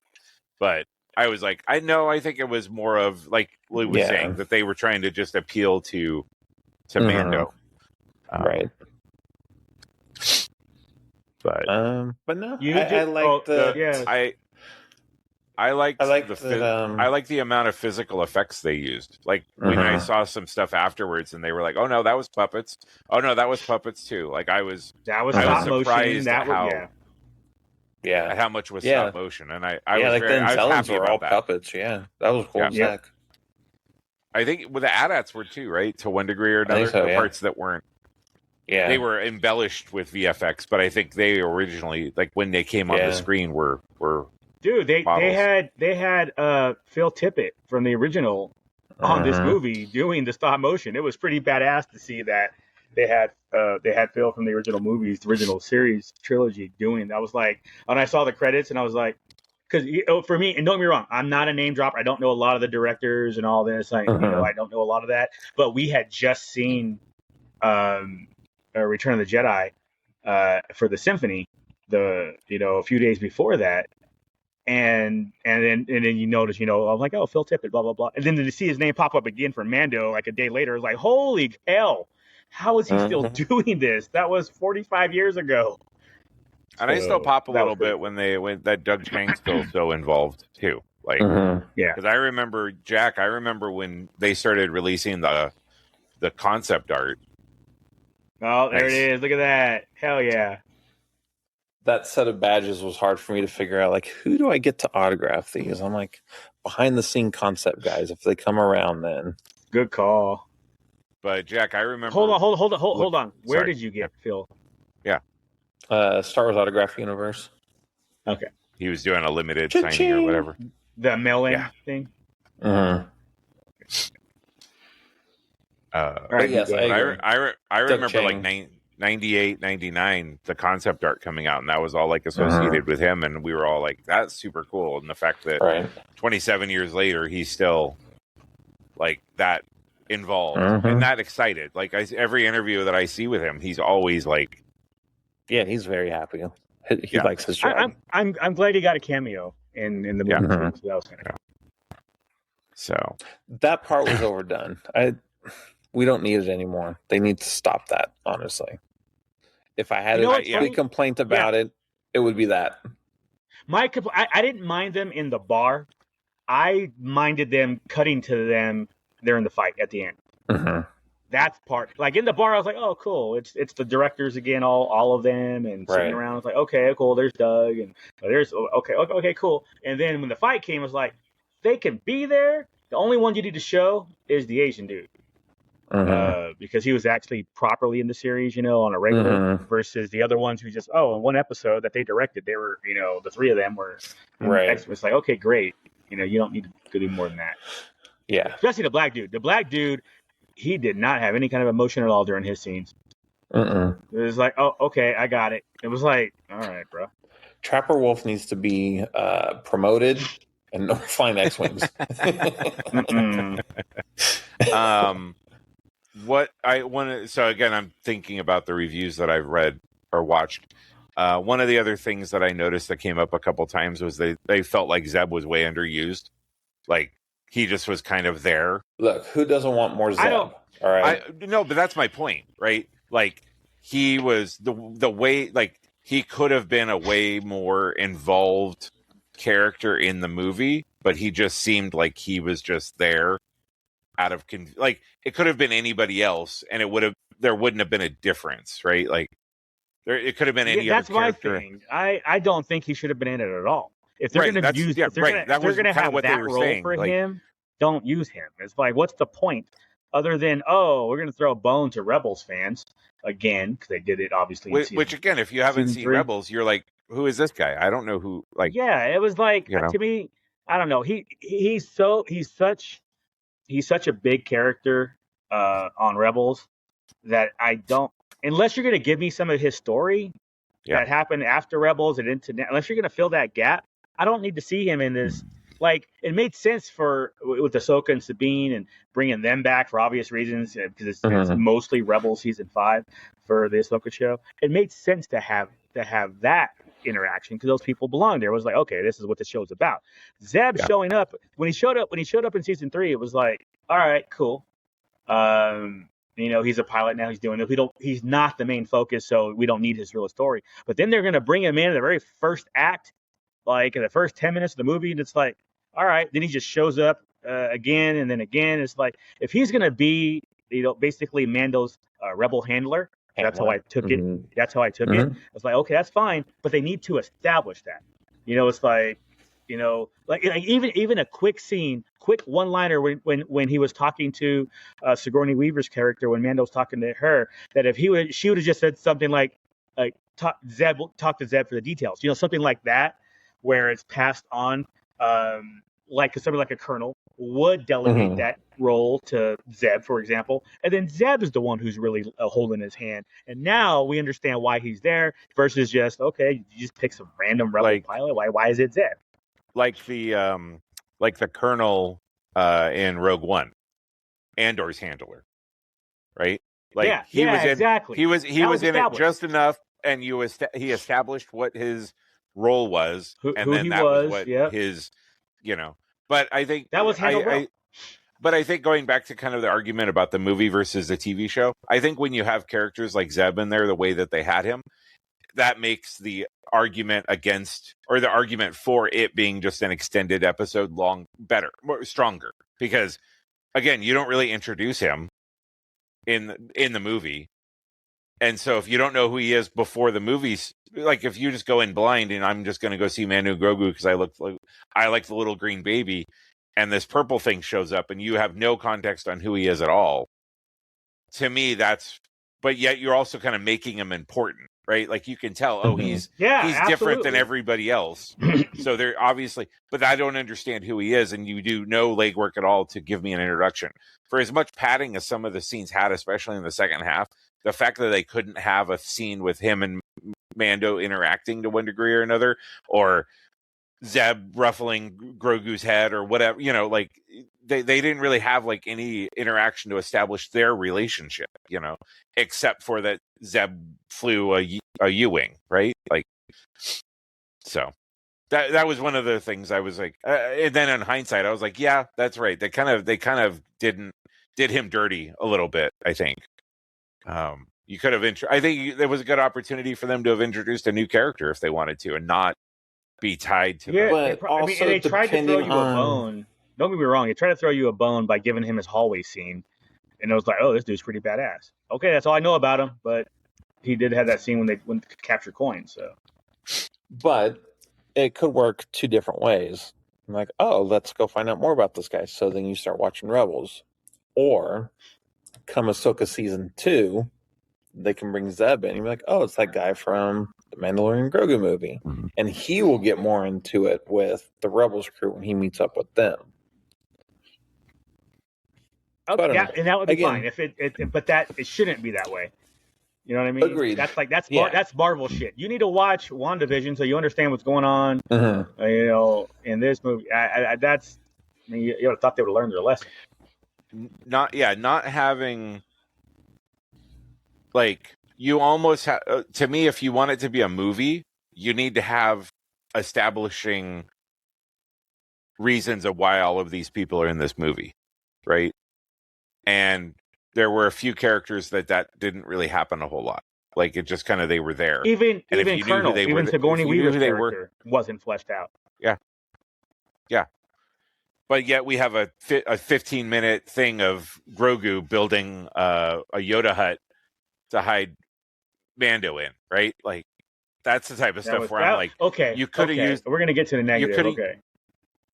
But I was like, I think it was more of like Lou was saying, that they were trying to just appeal to Mando, right? But no, I like I like the amount of physical effects they used. Like when I saw some stuff afterwards, and they were like, "Oh no, that was puppets. Oh no, that was puppets too." Like I was surprised at how much was stop motion, and I was happy were about all that. Puppets. Yeah, that was cool. Yeah. I think the AT-ATs were too, right? To one degree or another, the parts that weren't. Yeah, they were embellished with VFX, but I think they originally, like when they came on the screen, were. Dude, they had Phil Tippett from the original on this movie doing the stop motion. It was pretty badass to see that they had Phil from the original movies, the original series trilogy doing. I was like, when I saw the credits, and I was like, because for me, and don't get me wrong, I'm not a name dropper. I don't know a lot of the directors and all this. I don't know a lot of that. But we had just seen Return of the Jedi for the Symphony, a few days before that. And then you notice, I'm like, oh, Phil Tippett, blah, blah, blah. And then to see his name pop up again for Mando like a day later, I was like, holy hell, how is he still doing this? That was 45 years ago. And I still pop a little bit when that Doug Chang's still so involved too. Like, because I remember when they started releasing the concept art. Oh, there it is. Look at that. Hell yeah. That set of badges was hard for me to figure out. Like, who do I get to autograph these? I'm like, behind the scene concept guys. If they come around, then good call. But Jack, I remember. Hold on. Where did you get Phil? Yeah. Star Wars Autograph Universe. Okay. He was doing a limited signing or whatever. The mail-in thing. Right, yes, I remember like 98, 99, the concept art coming out, and that was all like associated with him, and we were all like, that's super cool. And the fact that 27 years later, he's still like that involved and that excited. Like every interview that I see with him, he's always like, yeah, he's very happy. He likes his job. I'm glad he got a cameo in the movie. Mhm. So that was kind of cool. So that part was overdone. We don't need it anymore. They need to stop that, honestly. If I had a big complaint about it, it would be that. I didn't mind them in the bar. I minded them cutting to them. They're in the fight at the end. Mm-hmm. That's part. Like in the bar, I was like, oh, cool. It's the directors again, all of them, and sitting around. I was like, okay, cool. There's Doug, and there's okay, cool. And then when the fight came, I was like, they can be there. The only one you need to show is the Asian dude. Because he was actually properly in the series, on a regular versus the other ones who just, in one episode that they directed, they were, the three of them were right. It's like, okay, great. You don't need to do more than that. Yeah. Especially the black dude. The black dude, he did not have any kind of emotion at all during his scenes. It was like, oh, okay, I got it. It was like, all right, bro. Trapper Wolf needs to be promoted and no flying X-Wings. What I want to, so again, I'm thinking about the reviews that I've read or watched. One of the other things that I noticed that came up a couple times was they felt like Zeb was way underused. Like he just was kind of there. Look, who doesn't want more Zeb? All right. No, but that's my point, right? Like he was the way, like he could have been a way more involved character in the movie, but he just seemed like he was just there out of like it could have been anybody else, and there wouldn't have been a difference, right? Like it could have been any other character. That's my thing. I don't think he should have been in it at all. If they're going to use, if they're going to have that role for him, don't use him. It's like, what's the point other than we're going to throw a bone to Rebels fans again because they did it obviously. Which again, if you haven't seen Rebels, you're like, who is this guy? I don't know who. Like, yeah, it was like to me, I don't know. He's such a big character on Rebels that I don't, unless you're going to give me some of his story that happened after Rebels and into, unless you're going to fill that gap, I don't need to see him in this. Like, it made sense with Ahsoka and Sabine and bringing them back for obvious reasons because it's mostly Rebels season 5 for the Ahsoka show. It made sense to have that interaction because those people belong there. It was like, okay, this is what the show's about. Zeb showing up when he showed up in season 3, it was like, all right, cool. He's a pilot now. He's doing it. He's not the main focus, so we don't need his real story. But then they're going to bring him in the very first act, like in the first 10 minutes of the movie, and it's like, all right. Then he just shows up again and then again. It's like if he's going to be, basically Mando's rebel handler. That's how I took it. That's how I took it. I was like, okay, that's fine, but they need to establish that. It's like, like even a quick scene, quick one-liner when he was talking to Sigourney Weaver's character when Mando's talking to her, that if she would have just said something like talk to Zeb for the details, something like that, where it's passed on, like somebody like a colonel would delegate that role to Zeb, for example, and then Zeb is the one who's really holding his hand. And now we understand why he's there versus just, okay, you just pick some random rebel pilot. Why is it Zeb? Like the colonel in Rogue One, Andor's handler, right? Like he was in, exactly. He was in it just enough, and he established what his role was, and then that was what his, But I think that was handled well. But I think going back to kind of the argument about the movie versus the TV show, I think when you have characters like Zeb in there, the way that they had him, that makes the argument against, or the argument for it being just an extended episode better, stronger. Because again, you don't really introduce him in the movie. And so if you don't know who he is before the movies, like if you just go in blind and I'm just going to go see Manu Grogu because I like the little green baby, and this purple thing shows up and you have no context on who he is at all. To me, but yet you're also kind of making him important, right? Like you can tell, he's different than everybody else. So they're obviously, but I don't understand who he is. And you do no legwork at all to give me an introduction. For as much padding as some of the scenes had, especially in the second half, the fact that they couldn't have a scene with him and Mando interacting to one degree or another, or Zeb ruffling Grogu's head or whatever, like they didn't really have like any interaction to establish their relationship, except for that Zeb flew a U-wing, right? Like So that was one of the things I was like, and then in hindsight, I was like, yeah, that's right. They kind of did him dirty a little bit. I think you could have. I think there was a good opportunity for them to have introduced a new character if they wanted to, and not be tied to. Yeah, But and they tried to throw you a bone. Don't get me wrong. They tried to throw you a bone by giving him his hallway scene, and it was like, oh, this dude's pretty badass. Okay, that's all I know about him, but he did have that scene when they capture coins. So, but it could work two different ways. I'm like, oh, let's go find out more about this guy. So then you start watching Rebels, or come Ahsoka season 2, they can bring Zeb in. You're like, oh, it's that guy from the Mandalorian Grogu movie, and he will get more into it with the Rebels crew when he meets up with them. Okay, yeah, and that would be fine. If but it shouldn't be that way. You know what I mean? Agreed. That's Marvel shit. You need to watch WandaVision so you understand what's going on. You know, in this movie, you would have thought they would have learned their lesson. Not having, like, you almost have, to me, if you want it to be a movie, you need to have establishing reasons of why all of these people are in this movie, right? And there were a few characters that didn't really happen a whole lot. Like, it just kind of, they were there. Even Colonel, even Sigourney Weaver's character wasn't fleshed out. Yeah. But yet we have a 15-minute thing of Grogu building a Yoda hut to hide Mando in, right? Like, that's the type of stuff where I'm like, okay, you could have used. We're gonna get to the negative. Okay.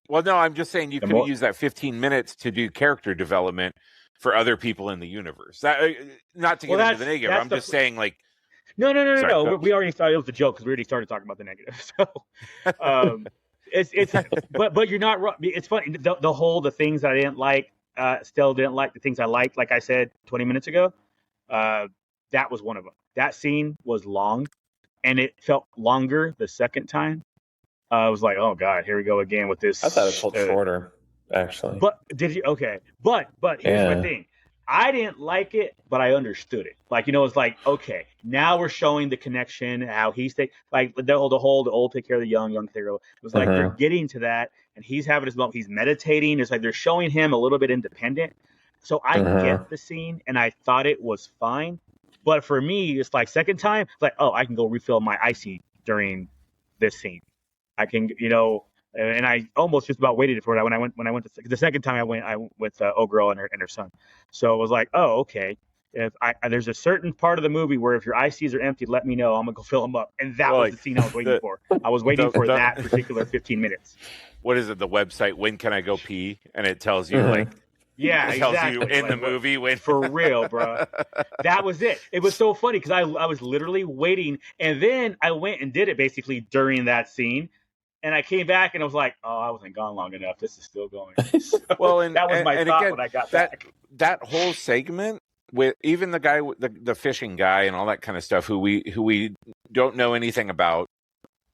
Well, no, I'm just saying you could have used that 15 minutes to do character development for other people in the universe. That, not to get into the negative. I'm just saying, like, no. We already started. It was a joke because we already started talking about the negative. So, it's but you're not wrong. It's funny. The things that I didn't like, still didn't like. The things I liked, like I said 20 minutes ago, that was one of them. That scene was long, and it felt longer the second time. I was like, oh god, here we go again with this. I thought it felt shorter, actually. But did you? Okay, but here's my thing. I didn't like it, but I understood it. Like, you know, it's like, okay, now we're showing the connection, how he's like the old take care of the young take care of. It was like they're getting to that, and he's having his moment. He's meditating. It's like they're showing him a little bit independent. So I get the scene, and I thought it was fine. But for me, it's like second time, it's like, oh, I can go refill my icy during this scene. I can, you know. And I almost just about waited for that when I went to the second time I went with old girl and her son. So it was like, oh, okay. If there's a certain part of the movie where if your ICs are empty, let me know. I'm gonna go fill them up. And that was the scene I was waiting for. I was waiting for that particular 15 minutes. What is it? The website? When can I go pee? And it tells you like. Yeah, it tells you in the movie when. For real, bro. That was it. It was so funny because I was literally waiting, and then I went and did it basically during that scene. And I came back and I was like, oh, I wasn't gone long enough. This is still going. So well, and that was my thought again, when I got back. That whole segment with even the guy, the fishing guy and all that kind of stuff who we don't know anything about.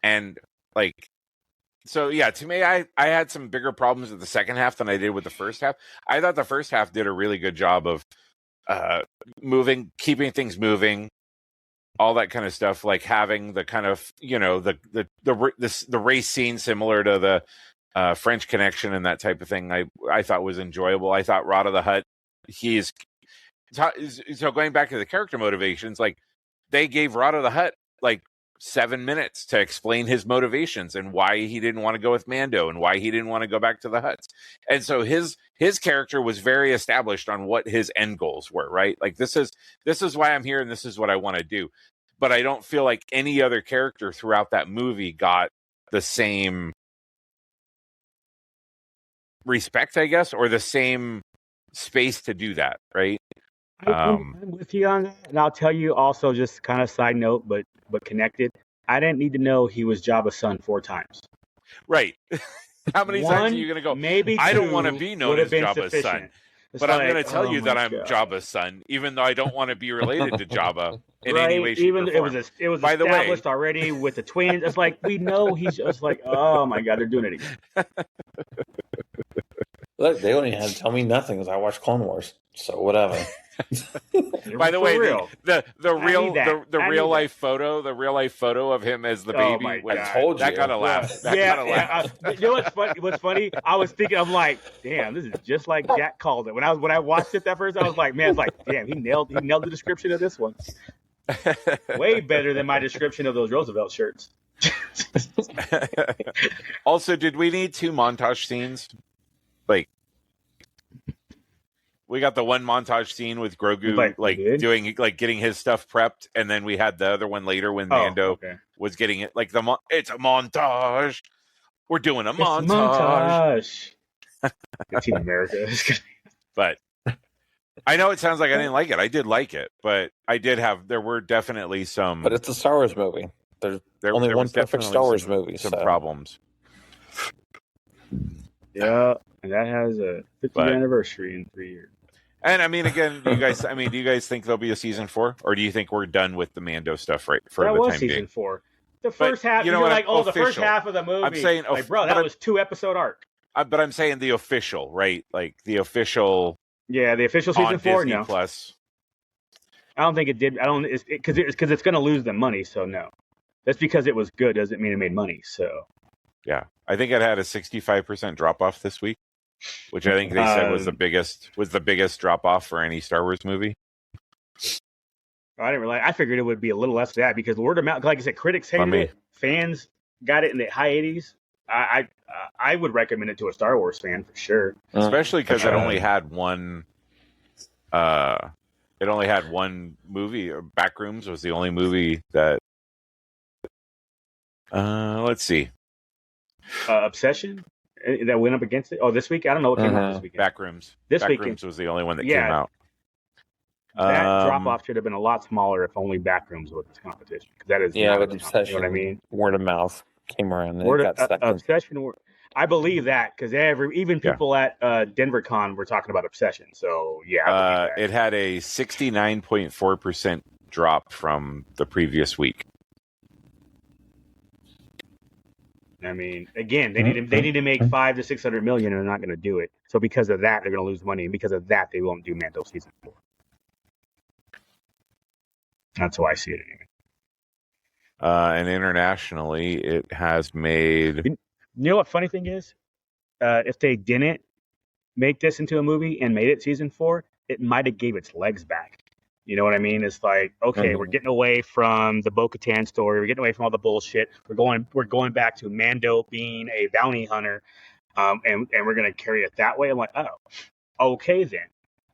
And like, so yeah, to me, I had some bigger problems with the second half than I did with the first half. I thought the first half did a really good job of keeping things moving. All that kind of stuff, like having the kind of, you know, the race scene similar to the French Connection and that type of thing, I thought was enjoyable. I thought Rod of the Hutt, so going back to the character motivations, like they gave Rod of the Hutt like 7 minutes to explain his motivations and why he didn't want to go with Mando and why he didn't want to go back to the Hutts. And so his character was very established on what his end goals were, right? Like this is why I'm here and this is what I want to do. But I don't feel like any other character throughout that movie got the same respect, I guess, or the same space to do that, right? I'm with you on that, and I'll tell you also, just kind of side note, but connected. I didn't need to know he was Jabba's son 4 times. Right. How many times are you going to go? Maybe I don't want to be known as Jabba's son, but I'm going to tell you that I'm Jabba's son, even though I don't want to be related to Jabba in any way, shape, or form. It was established already with the twins. It's like we know he's just like, oh my god, they're doing it again. Look, they only had to tell me nothing because I watched Clone Wars, so whatever. By the way, real. the real life that. photo of him as the Oh baby. my God. I told you. That got a laugh. You know what's funny? I was thinking, I'm like, damn, this is just like Jack called it. When I watched it that first, I was like, man, it's like, damn, he nailed the description of this one. Way better than my description of those Roosevelt shirts. Also, did we need 2 montage scenes? Like, we got the one montage scene with Grogu, doing getting his stuff prepped, and then we had the other one later when Mando was getting it. Like it's a montage. We're doing a montage. Team America. But I know it sounds like I didn't like it. I did like it, but there were definitely some. But it's a Star Wars movie. There's only one perfect Star Wars movie. Some problems. Yeah, and that has a 50th anniversary in 3 years. And I mean, again, do you guys think there'll be a season 4, or do you think we're done with the Mando stuff for the time being? That was season 4. The first half, you're like, the first half of the movie. I'm saying, bro, that was 2-episode arc. But I'm saying the official, right? Like the official. Yeah, the official season 4. Disney no. Plus. I don't think it did. Because it's going to lose them money. So no, that's because it was good. Doesn't mean it made money. So. Yeah, I think it had a 65% drop off this week, which I think they said was the biggest drop off for any Star Wars movie. I didn't realize. I figured it would be a little less than that because word of mouth, like I said, critics hated it. Fans got it in the high 80s. I would recommend it to a Star Wars fan for sure, especially because it only had one. It only had one movie. Backrooms was the only movie that. Let's see. Obsession that went up against it. Oh, this week I don't know what came out this weekend. Backrooms was the only one that came out. That drop off should have been a lot smaller if only Backrooms was this competition. Because that is with Obsession. You know what I mean? Word of mouth came around. Obsession. I believe that because even people at DenverCon were talking about Obsession. So yeah, it had a 69.4% drop from the previous week. I mean, again, they need to make $500 to $600 million, and they're not going to do it. So because of that, they're going to lose money, and because of that, they won't do Mando season 4. That's how I see it anyway. And internationally, it has made. You know what? Funny thing is, if they didn't make this into a movie and made it season 4, it might have gave its legs back. You know what I mean? It's like, okay, we're getting away from the Bo-Katan story. We're getting away from all the bullshit. We're going back to Mando being a bounty hunter, and we're going to carry it that way. I'm like, oh, okay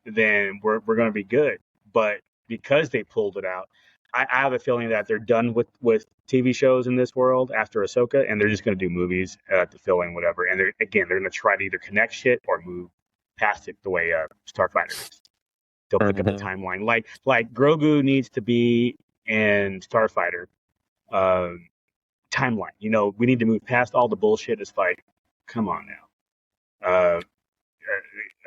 then we're going to be good. But because they pulled it out, I have a feeling that they're done with TV shows in this world after Ahsoka, and they're just going to do movies to fill in whatever. And they're going to try to either connect shit or move past it the way Starfighter is. They'll pick up the timeline. Like Grogu needs to be in Starfighter timeline. You know, we need to move past all the bullshit. It's like, come on now.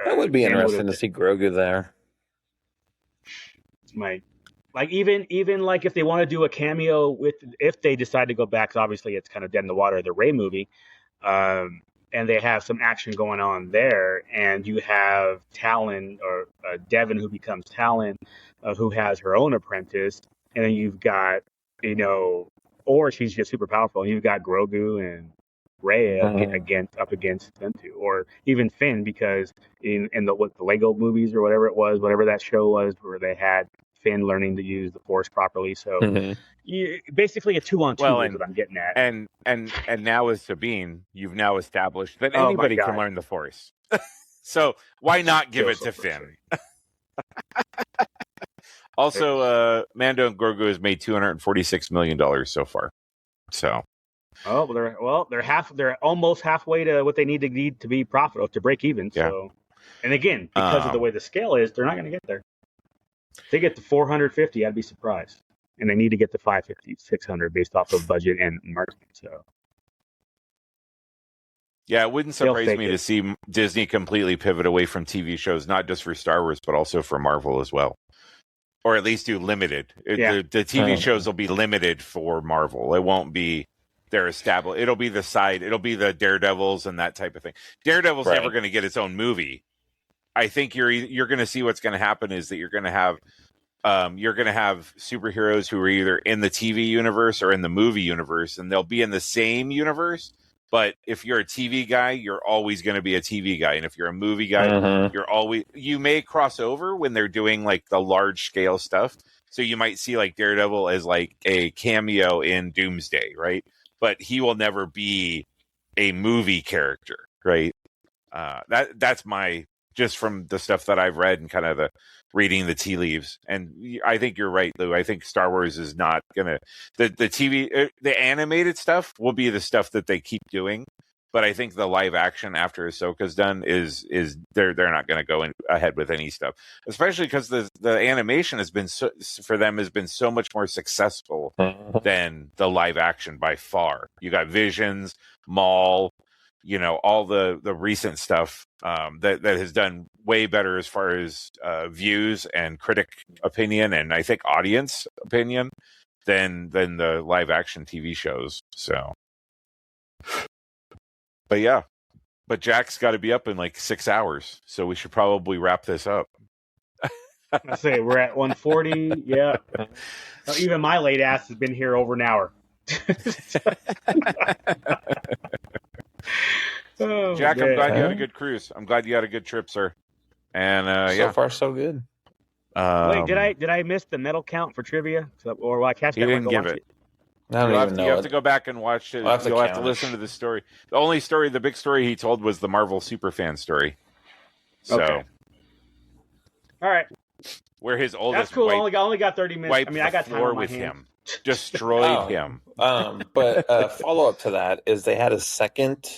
That would be interesting to see Grogu there. Even like if they want to do a cameo if they decide to go back, 'cause obviously it's kind of dead in the water, the Rey movie. And they have some action going on there, and you have Talon or Devin who becomes Talon, who has her own apprentice, and then you've got, or she's just super powerful, and you've got Grogu and Rey up against them two, or even Finn, because in the Lego movies or whatever that show was, where they had Finn learning to use the Force properly. So basically a 2-on-2 is what I'm getting at. And now with Sabine, you've now established that anybody can learn the Force. So why not give it to Finn? Also, Mando and Grogu has made $246 million so far. So. They're almost halfway to what they need to be profitable to break even. Yeah. So, and again, because of the way the scale is, they're not going to get there. If they get to 450, I'd be surprised. And they need to get to 550, 600 based off of budget and marketing. So, yeah, it wouldn't surprise me to see Disney completely pivot away from TV shows, not just for Star Wars, but also for Marvel as well. Or at least do limited. The TV shows will be limited for Marvel. It won't be their established. It'll be the Daredevils and that type of thing. Daredevil's never going to get its own movie. I think you're going to see what's going to happen is that you're going to have you're going to have superheroes who are either in the TV universe or in the movie universe, and they'll be in the same universe. But if you're a TV guy, you're always going to be a TV guy. And if you're a movie guy, you may cross over when they're doing like the large scale stuff. So you might see like Daredevil as like a cameo in Doomsday, right? But he will never be a movie character, right? That's my, just from the stuff that I've read and kind of the reading the tea leaves. And I think you're right, Lou. I think Star Wars is not gonna, the TV, the animated stuff will be the stuff that they keep doing. But I think the live action after Ahsoka's done is they're not going to go ahead with any stuff, especially because the animation has been for them has been so much more successful than the live action by far. You got Visions, Maul, all the recent stuff that has done way better as far as views and critic opinion, and I think audience opinion than the live action TV shows. So. But yeah, Jack's got to be up in like 6 hours, so we should probably wrap this up. I say we're at 1:40. Yeah, even my late ass has been here over an hour. Oh, Jack, I'm glad you had a good cruise. I'm glad you had a good trip, sir. And so far so good. Wait, did I miss the medal count for trivia? Or will I catch that? You didn't give it. I don't even know. You have to go back and watch it. You'll have to listen to the story. The only story, the big story he told was the Marvel Superfan story. So, okay. All right. Where his oldest That's cool. I only got 30 minutes. I mean, I got time on my with hands. him. Destroyed him. But follow up to that is they had a second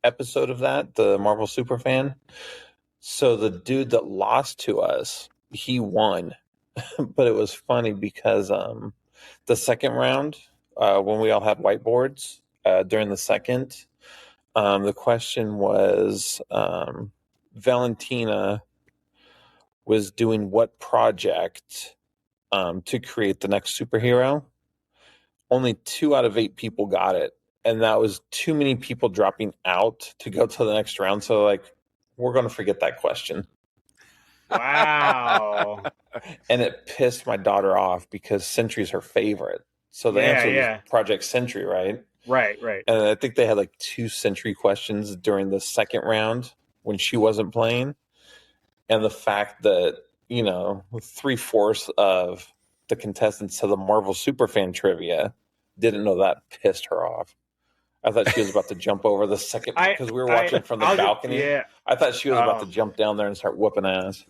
episode of that, the Marvel Superfan. So the dude that lost to us, he won. But it was funny because the second round, when we all had whiteboards during the second, the question was Valentina was doing what project to create the next superhero. Only 2 out of 8 people got it. And that was too many people dropping out to go to the next round. So, we're going to forget that question. Wow. And it pissed my daughter off because Sentry's her favorite. So the answer was Project Sentry, right? Right. And I think they had 2 Sentry questions during the second round when she wasn't playing. And the fact that, 3/4 of the contestants to the Marvel Superfan trivia didn't know that pissed her off. I thought she was about to jump over the second because we were watching from the balcony. I thought she was about to jump down there and start whooping ass.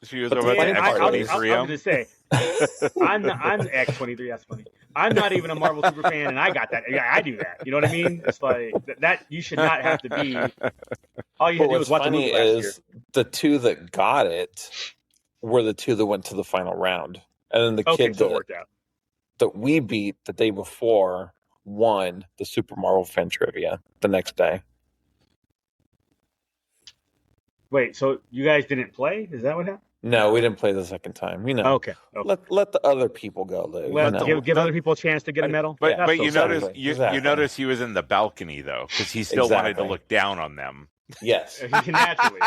She was over at X23. I'm going to say, I'm X23. That's funny. I'm not even a Marvel super fan, and I got that. I do that. You know what I mean? It's like that. You should not have to be. All you had to do was watch the movie last year. The 2 that got it were the 2 that went to the final round, and then the kid that we beat the day before won the Super Marvel Fan Trivia the next day. Wait, so you guys didn't play? Is that what happened? No, we didn't play the second time. Okay. Let the other people go, Lou. Give other people a chance to get a medal. But you notice he was in the balcony though, because he still wanted to look down on them. Yes, naturally,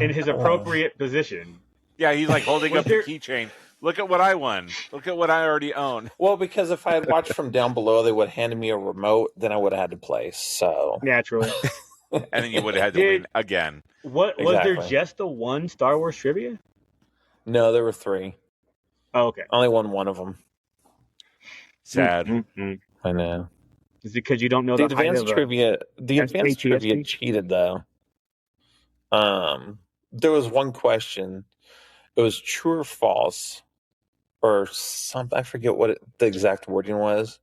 in his appropriate position. Yeah, he's holding up the keychain. Look at what I won. Look at what I already own. Well, because if I had watched from down below, they would have handed me a remote. Then I would have had to play. So naturally. And then you would have had to win again. Was there just the one Star Wars trivia? No, there were 3. Oh, okay. I only won one of them. Sad. Mm-hmm. I know. Is it because you don't know the advanced trivia? The advanced trivia cheated though. There was one question. It was true or false, or something. I forget what the exact wording was.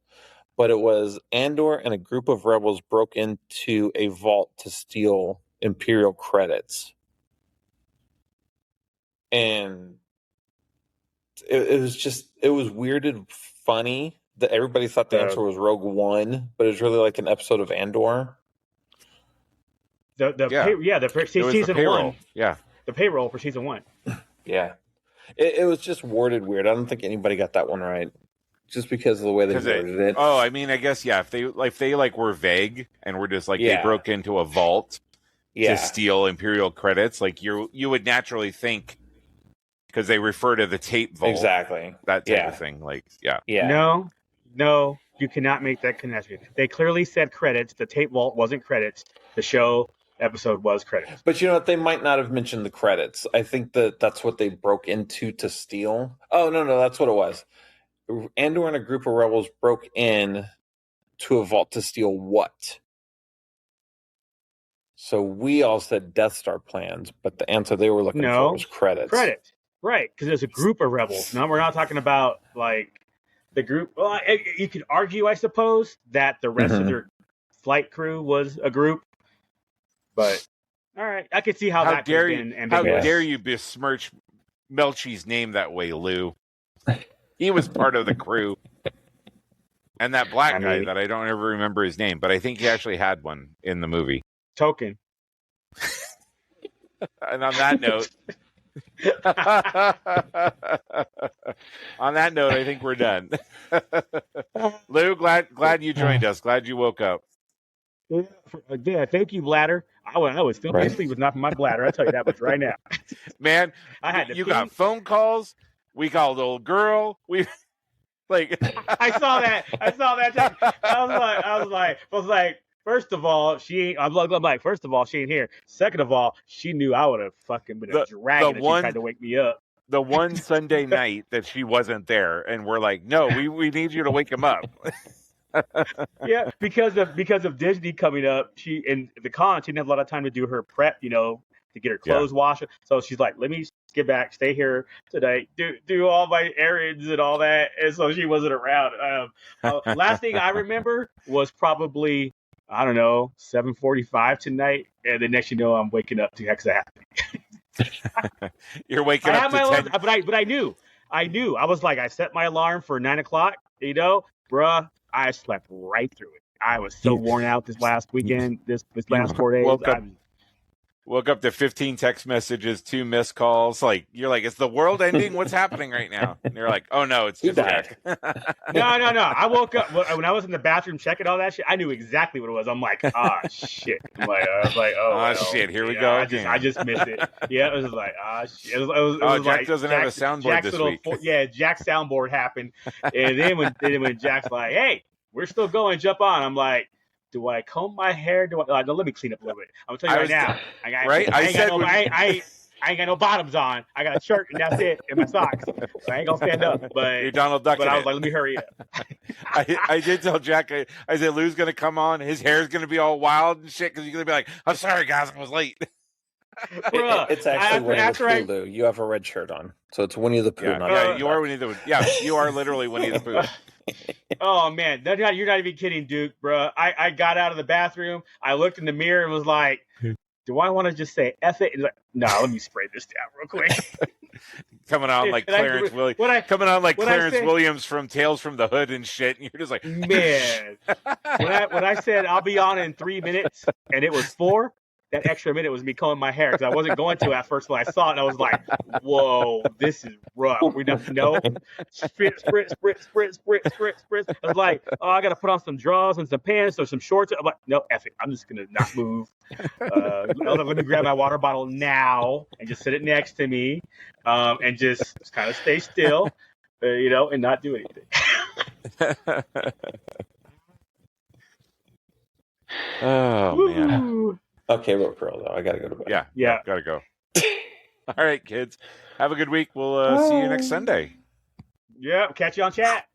But it was Andor and a group of rebels broke into a vault to steal Imperial credits. And it was weird and funny that everybody thought the answer was Rogue One, but it was really like an episode of Andor. Season 1. Yeah. The payroll for season 1. Yeah. It was just worded weird. I don't think anybody got that one right. Just because of the way they worded it. Oh, I mean, I guess if they were vague and were just they broke into a vault, to steal Imperial credits. Like you would naturally think, because they refer to the tape vault, exactly that type of thing. Like, No, you cannot make that connection. They clearly said credits. The tape vault wasn't credits. The show episode was credits. But you know what? They might not have mentioned the credits. I think that's what they broke into to steal. Oh, no, that's what it was. Andor and a group of rebels broke in to a vault to steal what? So we all said Death Star plans, but the answer they were looking for was credits. Credits. Right, because there's a group of rebels. No, we're not talking about, like, the group. Well, you could argue, I suppose, that the rest of their flight crew was a group. But, all right, I could see how that could have been ambiguous. How dare you besmirch Melchi's name that way, Lou? He was part of the crew. And that black guy that I don't ever remember his name, but I think he actually had one in the movie. Token. And on that note, I think we're done. Lou, glad you joined us. Glad you woke up. Yeah, thank you, bladder. I was still sleep was not from my bladder. I'll tell you that much right now. Man, you got phone calls. We called old girl. We like. I saw that. I was like. First of all, she ain't. I'm like, first of all, she ain't here. Second of all, she knew I would have fucking been a dragon if she tried to wake me up. The one Sunday night that she wasn't there, and we're like, no, we need you to wake him up. Yeah, because of Disney coming up, she didn't have a lot of time to do her prep, to get her clothes washed. So she's like, let me get back, stay here today, do all my errands and all that. And so she wasn't around. Last thing I remember was probably, I don't know, 7:45 tonight, and the next I'm waking up to Hexa Happy. You're waking up to alarm, but I knew. I was like, I set my alarm for 9:00. Bruh, I slept right through it. I was so worn out this last weekend. This last 4 days. Woke up to 15 text messages, 2 missed calls. Like you're like, is the world ending? What's happening right now? And you're like, oh no, it's just Jack. No. I woke up when I was in the bathroom checking all that shit. I knew exactly what it was. I'm like, shit. I was like, shit. Here we go. I just missed it. Yeah, it was like, shit. It was Jack like, doesn't have a soundboard this week. Jack's soundboard happened, and then when Jack's like, hey, we're still going, jump on. I'm like, do I comb my hair? No, let me clean up a little bit. I'm gonna tell you right now. I ain't got no bottoms on. I got a shirt and that's it, and my socks. So I ain't gonna stand up. But you're Donald Duck. But I was like, let me hurry up. I did tell Jack. I said Lou's gonna come on. His hair's gonna be all wild and shit because he's gonna be like, I'm sorry guys, I was late. It's actually Winnie the Pooh, Lou. You have a red shirt on, so it's Winnie the Pooh. You are Winnie the Pooh. Yeah, you are literally Winnie the Pooh. Oh man, you're not even kidding, Duke, bro. I got out of the bathroom. I looked in the mirror and was like, do I want to just say F it? And like, no, let me spray this down real quick. Coming on like Clarence Williams from Tales from the Hood and shit, and you're just like, man. when I said I'll be on in 3 minutes, and it was 4. That extra minute was me combing my hair because I wasn't going to at first when I saw it. And I was like, "Whoa, this is rough." We don't know. Spritz. I was like, "Oh, I got to put on some drawers and some pants or some shorts." I'm like, "No, F it. I'm just gonna not move." Let me grab my water bottle now and just sit it next to me, and just kind of stay still, and not do anything. Oh man. Okay, Rope Girl, though. I got to go to bed. Yeah. Got to go. All right, kids. Have a good week. We'll see you next Sunday. Yeah, catch you on chat.